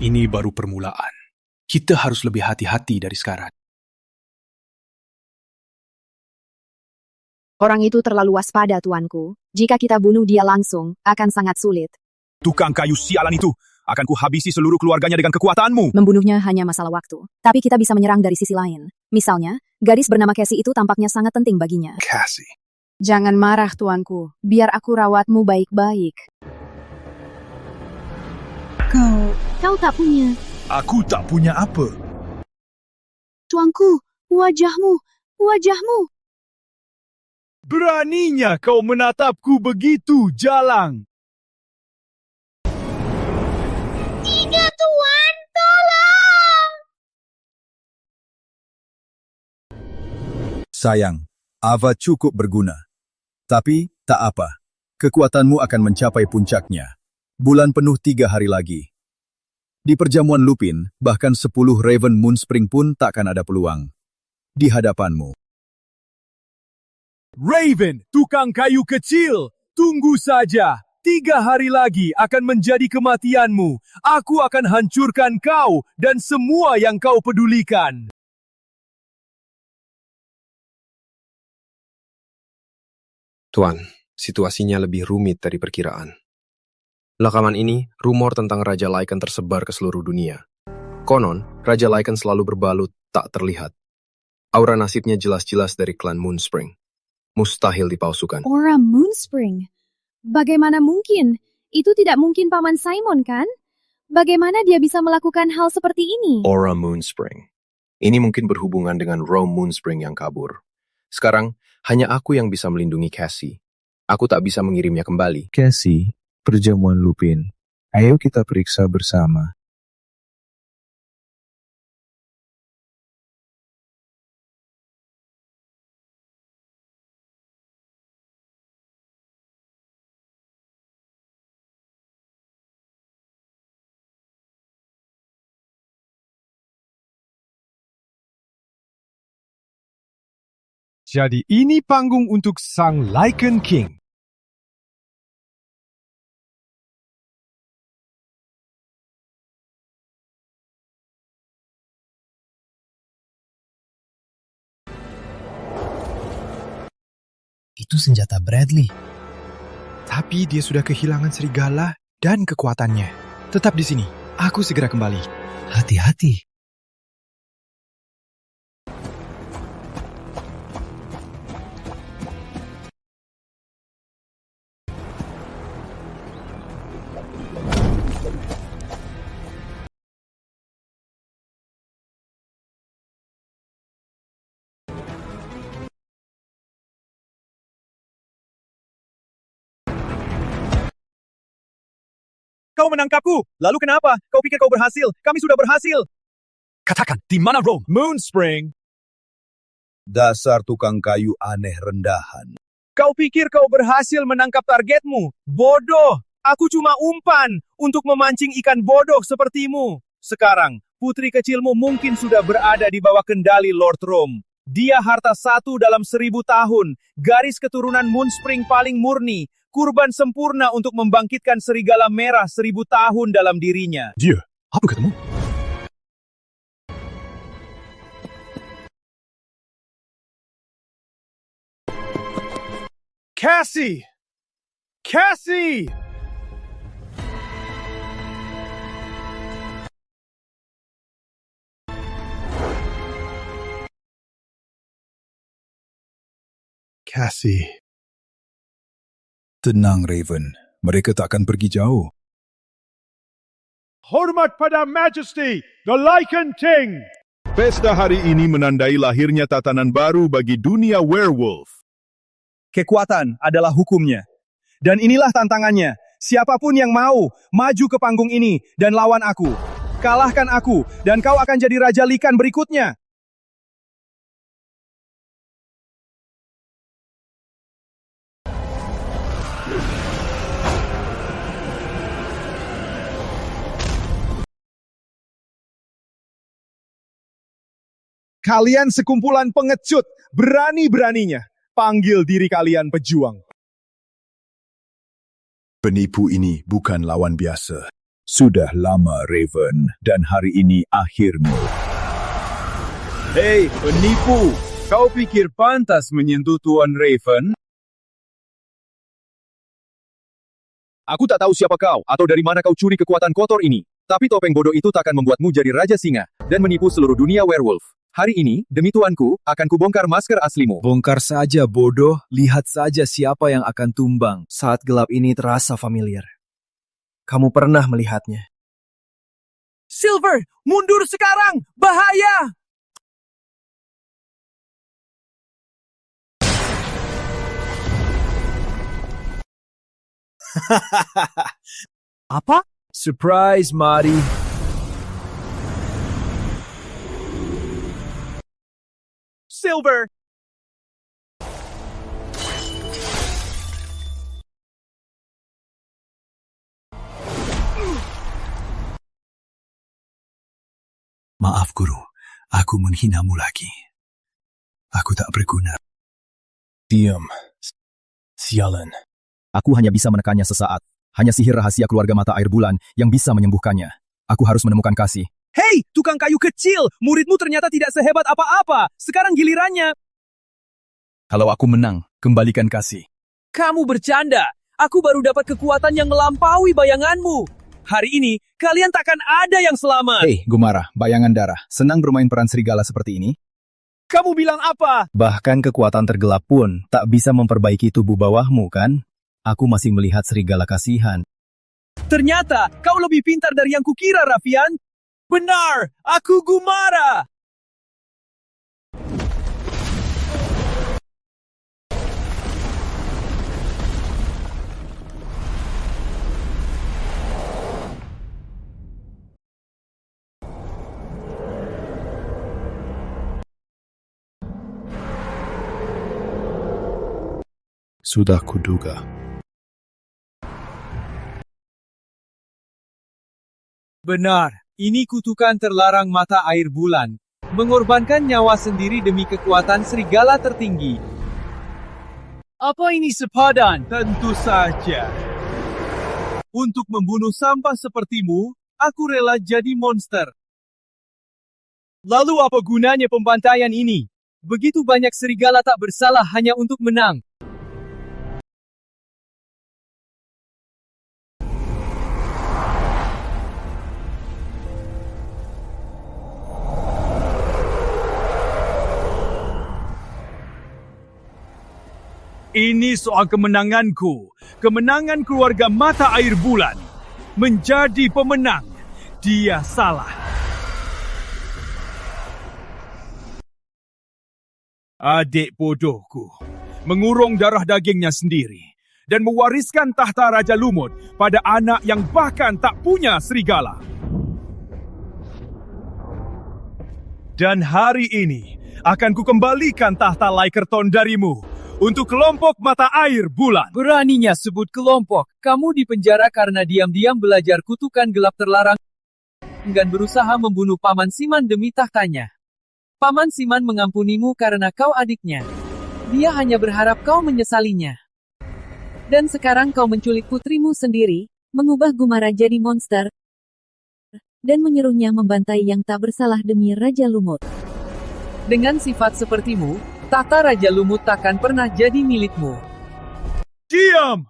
Ini baru permulaan. Kita harus lebih hati-hati dari sekarang. Orang itu terlalu waspada, tuanku. Jika kita bunuh dia langsung, akan sangat sulit. Tukang kayu sialan itu, akan kuhabisi seluruh keluarganya dengan kekuatanmu. Membunuhnya hanya masalah waktu. Tapi kita bisa menyerang dari sisi lain. Misalnya, gadis bernama Cassie itu tampaknya sangat penting baginya. Cassie. Jangan marah, tuanku. Biar aku rawatmu baik-baik. Kau tak punya. Aku tak punya apa. Tuanku, wajahmu. Beraninya kau menatapku begitu, Jalang. Tidak, Tuan, tolong! Sayang, Ava cukup berguna. Tapi, tak apa. Kekuatanmu akan mencapai puncaknya. Bulan penuh 3 hari lagi. Di perjamuan Lupin, bahkan 10 Raven Moonspring pun takkan ada peluang. Di hadapanmu. Raven, tukang kayu kecil, tunggu saja. 3 hari lagi akan menjadi kematianmu. Aku akan hancurkan kau dan semua yang kau pedulikan. Tuan, situasinya lebih rumit dari perkiraan. Belakangan ini, rumor tentang Raja Lycan tersebar ke seluruh dunia. Konon, Raja Lycan selalu berbalut tak terlihat. Aura nasibnya jelas-jelas dari klan Moonspring. Mustahil dipalsukan. Aura Moonspring? Bagaimana mungkin? Itu tidak mungkin Paman Simon, kan? Bagaimana dia bisa melakukan hal seperti ini? Aura Moonspring. Ini mungkin berhubungan dengan Rome Moonspring yang kabur. Sekarang, hanya aku yang bisa melindungi Cassie. Aku tak bisa mengirimnya kembali. Cassie, perjamuan Lupin. Ayo kita periksa bersama. Jadi ini panggung untuk sang Lycan King. Itu senjata Bradley. Tapi dia sudah kehilangan serigala dan kekuatannya. Tetap di sini. Aku segera kembali. Hati-hati. Kau menangkapku. Lalu kenapa? Kau pikir kau berhasil? Kami sudah berhasil. Katakan, di mana Rome? Moonspring. Dasar tukang kayu aneh rendahan. Kau pikir kau berhasil menangkap targetmu? Bodoh. Aku cuma umpan untuk memancing ikan bodoh sepertimu. Sekarang, putri kecilmu mungkin sudah berada di bawah kendali Lord Rome. Dia harta 1 dalam 1000 tahun. Garis keturunan Moonspring paling murni. Kurban sempurna untuk membangkitkan serigala merah 1000 tahun dalam dirinya. Dia, apa katamu? Cassie! Cassie! Cassie. Tenang, Raven. Mereka tak akan pergi jauh. Hormat pada Majesty, the Lycan King! Pesta hari ini menandai lahirnya tatanan baru bagi dunia werewolf. Kekuatan adalah hukumnya. Dan inilah tantangannya. Siapapun yang mau, maju ke panggung ini dan lawan aku. Kalahkan aku, dan kau akan jadi Raja Lycan berikutnya. Kalian sekumpulan pengecut, berani-beraninya. Panggil diri kalian pejuang. Penipu ini bukan lawan biasa. Sudah lama, Raven, dan hari ini akhirmu. Hei, penipu! Kau pikir pantas menyentuh Tuan Raven? Aku tak tahu siapa kau, atau dari mana kau curi kekuatan kotor ini. Tapi topeng bodoh itu takkan membuatmu jadi Raja Singa, dan menipu seluruh dunia werewolf. Hari ini, demi tuanku, akan kubongkar masker aslimu. Bongkar saja, bodoh. Lihat saja siapa yang akan tumbang. Saat gelap ini terasa familiar. Kamu pernah melihatnya. Silver, mundur sekarang! Bahaya! Apa? Surprise, Marty. Silver, Maaf, Guru. Aku menghinamu lagi. Aku tak berguna. Diam. Sialan. Aku hanya bisa menekannya sesaat. Hanya sihir rahasia keluarga mata air bulan yang bisa menyembuhkannya. Aku harus menemukan kasih. Hei, tukang kayu kecil! Muridmu ternyata tidak sehebat apa-apa. Sekarang gilirannya. Kalau aku menang, kembalikan kasih. Kamu bercanda. Aku baru dapat kekuatan yang melampaui bayanganmu. Hari ini, kalian takkan ada yang selamat. Hei, Gumara, bayangan darah. Senang bermain peran serigala seperti ini? Kamu bilang apa? Bahkan kekuatan tergelap pun tak bisa memperbaiki tubuh bawahmu, kan? Aku masih melihat serigala kasihan. Ternyata, kau lebih pintar dari yang kukira, Raffian. Benar, aku Gumara. Sudah kuduga. Benar, ini kutukan terlarang mata air bulan. Mengorbankan nyawa sendiri demi kekuatan serigala tertinggi. Apa ini sepadan? Tentu saja. Untuk membunuh sampah sepertimu, aku rela jadi monster. Lalu apa gunanya pembantaian ini? Begitu banyak serigala tak bersalah hanya untuk menang. Ini soal kemenanganku. Kemenangan keluarga mata air bulan. Menjadi pemenang. Dia salah. Adik bodohku. Mengurung darah dagingnya sendiri. Dan mewariskan tahta Raja Lumut pada anak yang bahkan tak punya serigala. Dan hari ini akan kukembalikan tahta Lykerton darimu. Untuk kelompok mata air bulan. Beraninya sebut kelompok. Kamu dipenjara karena diam-diam belajar kutukan gelap terlarang dan berusaha membunuh Paman Siman demi tahtanya. Paman Siman mengampunimu karena kau adiknya. Dia hanya berharap kau menyesalinya. Dan sekarang kau menculik putrimu sendiri, mengubah Gumara jadi monster, dan menyuruhnya membantai yang tak bersalah demi Raja Lumut. Dengan sifat sepertimu, tahta Raja Lumut takkan pernah jadi milikmu. Diam!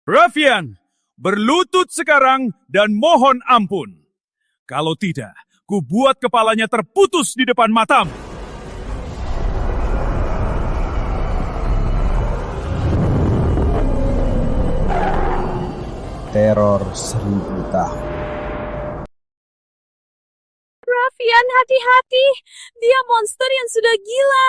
Raffian, berlutut sekarang dan mohon ampun. Kalau tidak, ku buat kepalanya terputus di depan matamu. Teror 1000 tahun. Raffian, hati-hati. Dia monster yang sudah gila.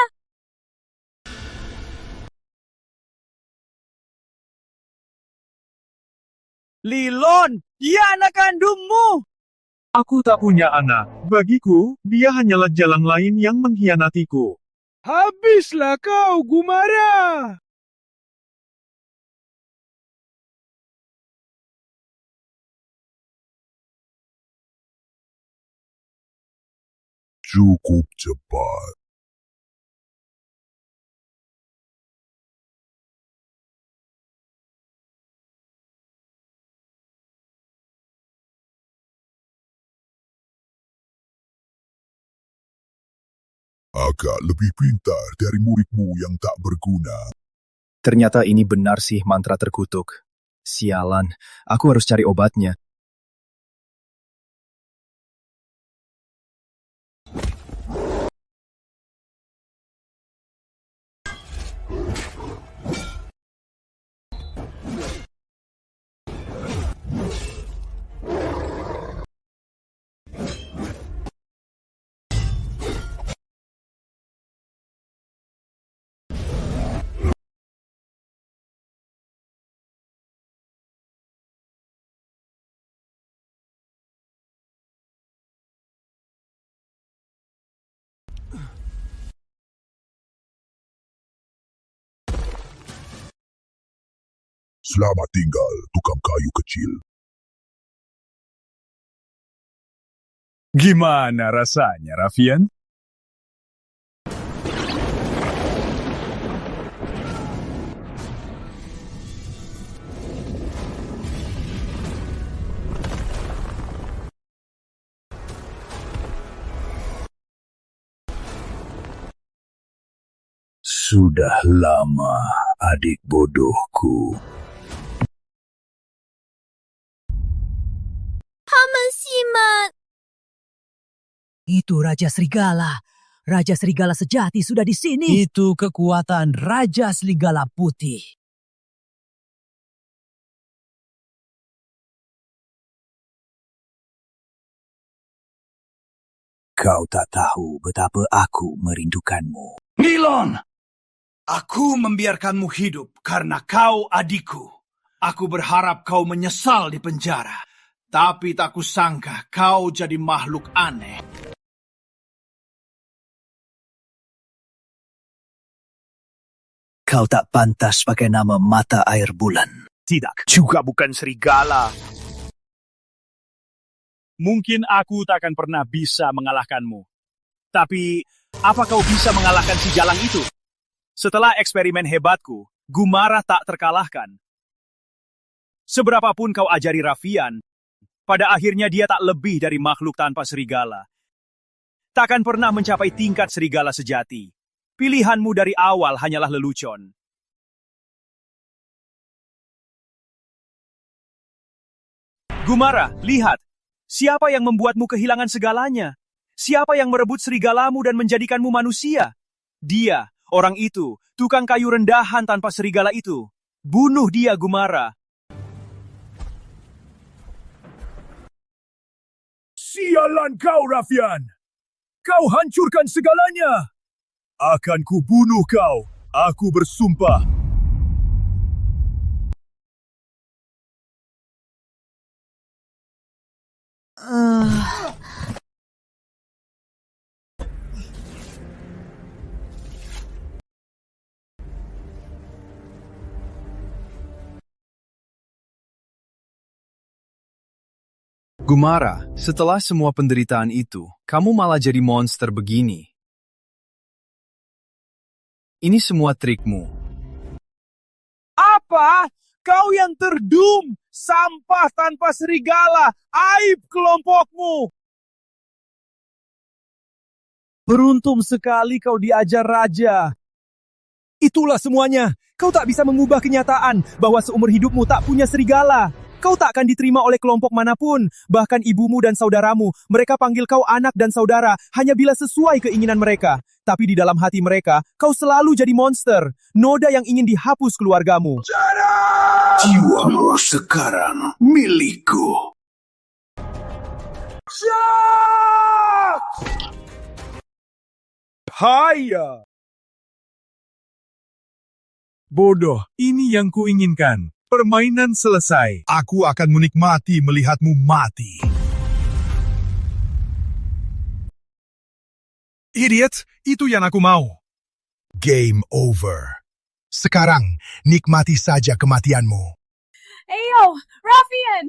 Lilon, dia anak kandungmu. Aku tak punya anak. Bagiku, dia hanyalah jalan lain yang mengkhianatiku. Habislah kau, Gumara. Cukup cepat. Agak lebih pintar dari muridmu yang tak berguna. Ternyata ini benar sih mantra terkutuk. Sialan, aku harus cari obatnya. Selamat tinggal, tukang kayu kecil. Gimana rasanya, Raffian? Sudah lama, adik bodohku. Itu Raja Serigala. Raja Serigala sejati sudah di sini. Itu kekuatan Raja Serigala Putih. Kau tak tahu betapa aku merindukanmu. Nilon! Aku membiarkanmu hidup karena kau adikku. Aku berharap kau menyesal di penjara. Tapi tak kusangka kau jadi makhluk aneh. Kau tak pantas pakai nama mata air bulan. Tidak, juga bukan serigala. Mungkin aku tak akan pernah bisa mengalahkanmu. Tapi, apa kau bisa mengalahkan si Jalang itu? Setelah eksperimen hebatku, Gumara tak terkalahkan. Seberapapun kau ajari Raffian, pada akhirnya dia tak lebih dari makhluk tanpa serigala. Takkan pernah mencapai tingkat serigala sejati. Pilihanmu dari awal hanyalah lelucon. Gumara, lihat. Siapa yang membuatmu kehilangan segalanya? Siapa yang merebut serigalamu dan menjadikanmu manusia? Dia, orang itu, tukang kayu rendahan tanpa serigala itu. Bunuh dia, Gumara. Sialan kau, Raffian! Kau hancurkan segalanya! Akan kubunuh kau. Aku bersumpah. Gumara, setelah semua penderitaan itu, kamu malah jadi monster begini. Ini semua trikmu. Apa? Kau yang terdum, sampah tanpa serigala, aib kelompokmu. Beruntung sekali kau diajar raja. Itulah semuanya. Kau tak bisa mengubah kenyataan bahwa seumur hidupmu tak punya serigala. Kau tak akan diterima oleh kelompok manapun, bahkan ibumu dan saudaramu. Mereka panggil kau anak dan saudara hanya bila sesuai keinginan mereka. Tapi di dalam hati mereka, kau selalu jadi monster, noda yang ingin dihapus keluargamu. Jiwamu sekarang milikku. Haya! Bodoh, ini yang kuinginkan. Permainan selesai. Aku akan menikmati melihatmu mati. Idiot, itu yang aku mau. Game over. Sekarang, nikmati saja kematianmu. Ayo, Raffian!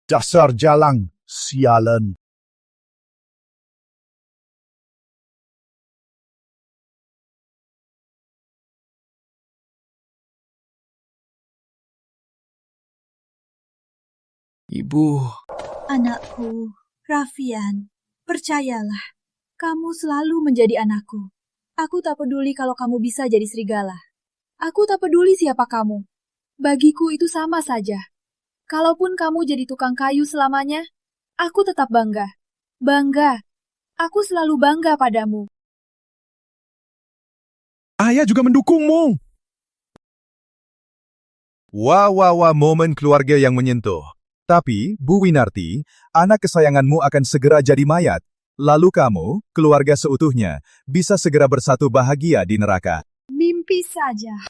Dasar Jalang, sialan. Ibu. Anakku, Raffian, percayalah, kamu selalu menjadi anakku. Aku tak peduli kalau kamu bisa jadi serigala. Aku tak peduli siapa kamu. Bagiku itu sama saja. Kalaupun kamu jadi tukang kayu selamanya, aku tetap bangga. Bangga. Aku selalu bangga padamu. Ayah juga mendukungmu. Wah, momen keluarga yang menyentuh. Tapi, Bu Winarti, anak kesayanganmu akan segera jadi mayat. Lalu kamu, keluarga seutuhnya, bisa segera bersatu bahagia di neraka. Mimpi saja.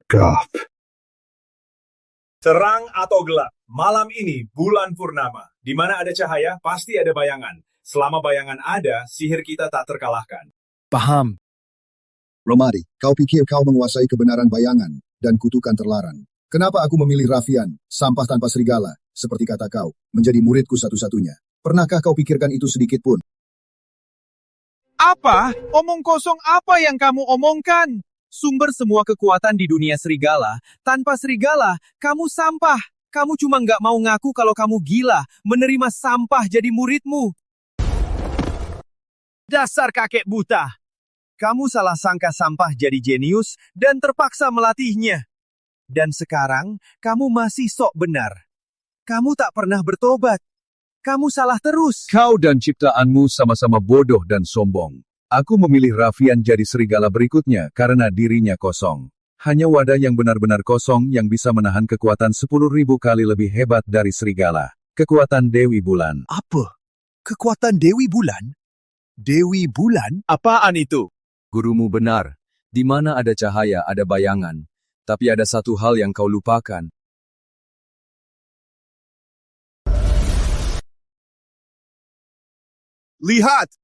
Gap. Terang atau gelap, malam ini bulan purnama. Di mana ada cahaya, pasti ada bayangan. Selama bayangan ada, sihir kita tak terkalahkan. Paham. Romari, kau pikir kau menguasai kebenaran bayangan dan kutukan terlarang. Kenapa aku memilih Rafian, sampah tanpa serigala, seperti kata kau, menjadi muridku satu-satunya? Pernahkah kau pikirkan itu sedikit pun? Apa? Omong kosong apa yang kamu omongkan? Sumber semua kekuatan di dunia serigala. Tanpa serigala, kamu sampah. Kamu cuma nggak mau ngaku kalau kamu gila, menerima sampah jadi muridmu. Dasar kakek buta. Kamu salah sangka sampah jadi jenius dan terpaksa melatihnya. Dan sekarang, kamu masih sok benar. Kamu tak pernah bertobat. Kamu salah terus. Kau dan ciptaanmu sama-sama bodoh dan sombong. Aku memilih Rafian jadi serigala berikutnya karena dirinya kosong. Hanya wadah yang benar-benar kosong yang bisa menahan kekuatan 10.000 kali lebih hebat dari serigala. Kekuatan Dewi Bulan. Apa? Kekuatan Dewi Bulan? Dewi Bulan? Apaan itu? Gurumu benar. Di mana ada cahaya, ada bayangan. Tapi ada satu hal yang kau lupakan. Lihat!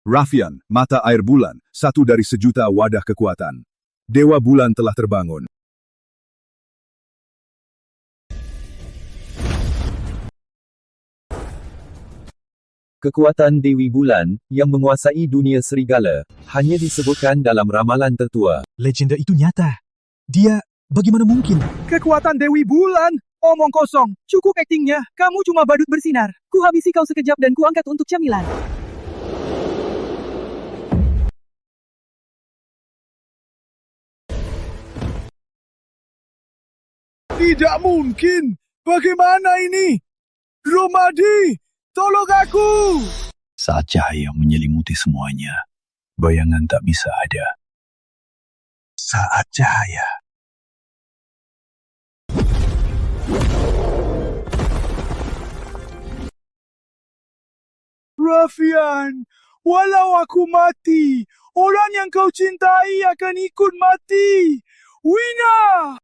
Rafian, mata air bulan, satu dari sejuta wadah kekuatan. Dewa Bulan telah terbangun. Kekuatan Dewi Bulan, yang menguasai dunia serigala, hanya disebutkan dalam ramalan tertua. Legenda itu nyata. Dia, bagaimana mungkin? Kekuatan Dewi Bulan! Omong kosong, cukup aktingnya. Kamu cuma badut bersinar. Ku habisi kau sekejap dan ku angkat untuk camilan. Tidak mungkin. Bagaimana ini? Romadi, tolong aku. Saat cahaya menyelimuti semuanya, bayangan tak bisa ada. Saat cahaya. Rafian, walau aku mati, orang yang kau cintai akan ikut mati. Wina!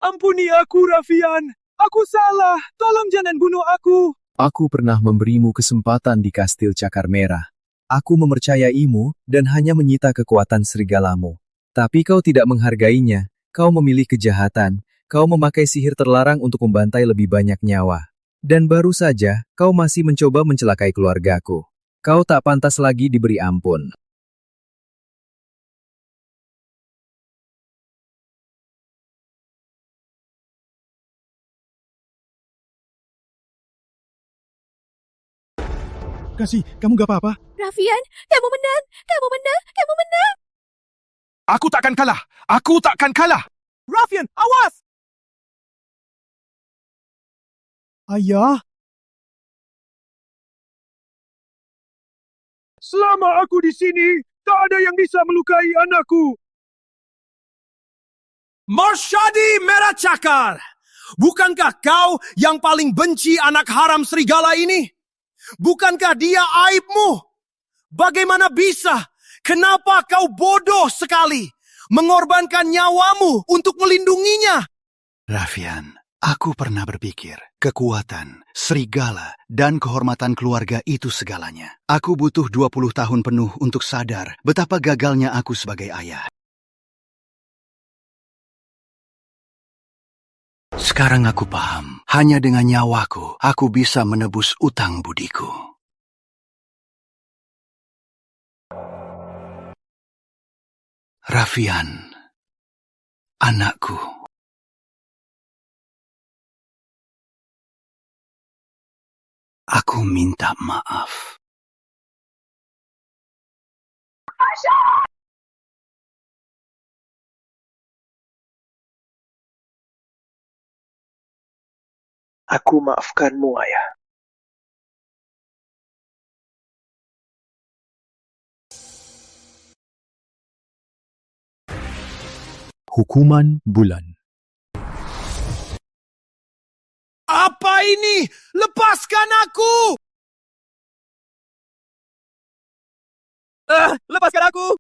Ampuni aku, Rafian. Aku salah. Tolong jangan bunuh aku. Aku pernah memberimu kesempatan di Kastil Cakar Merah. Aku mempercayaimu dan hanya menyita kekuatan serigalamu. Tapi kau tidak menghargainya. Kau memilih kejahatan. Kau memakai sihir terlarang untuk membantai lebih banyak nyawa. Dan baru saja, kau masih mencoba mencelakai keluargaku. Kau tak pantas lagi diberi ampun. Kasih, kamu gak apa-apa? Rafian, kamu menang! Kamu menang! Kamu menang! Aku takkan kalah! Aku takkan kalah! Rafian, awas! Ayah? Selama aku di sini, tak ada yang bisa melukai anakku. Marshadi Merah Cakar! Bukankah kau yang paling benci anak haram serigala ini? Bukankah dia aibmu? Bagaimana bisa? Kenapa kau bodoh sekali? Mengorbankan nyawamu untuk melindunginya? Rafian, aku pernah berpikir, kekuatan, serigala, dan kehormatan keluarga itu segalanya. Aku butuh 20 tahun penuh untuk sadar betapa gagalnya aku sebagai ayah. Sekarang aku paham, hanya dengan nyawaku, aku bisa menebus utang budiku. Rafian, anakku. Aku minta maaf. Aku maafkanmu, Ayah. Hukuman bulan. Apa ini? Lepaskan aku! Lepaskan aku!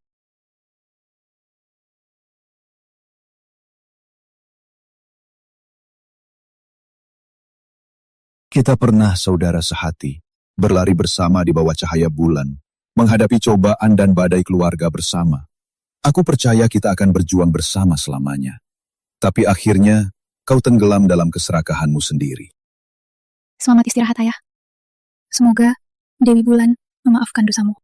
Kita pernah saudara sehati, berlari bersama di bawah cahaya bulan, menghadapi cobaan dan badai keluarga bersama. Aku percaya kita akan berjuang bersama selamanya. Tapi akhirnya, kau tenggelam dalam keserakahanmu sendiri. Selamat istirahat, Ayah. Semoga Dewi Bulan memaafkan dosamu.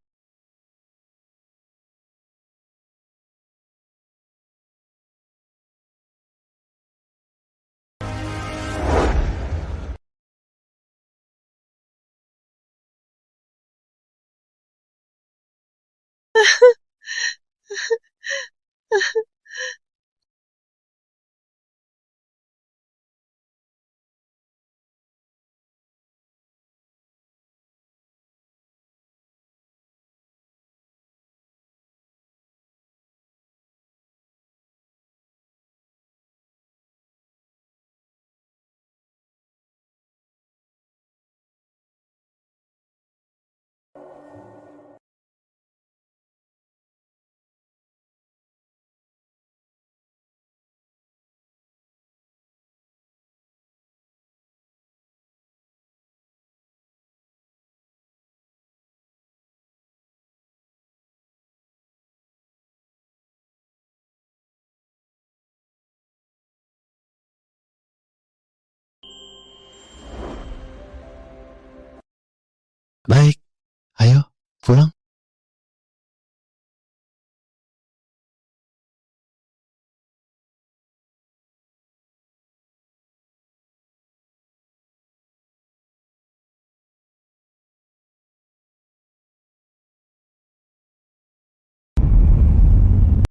Baik, ayo pulang.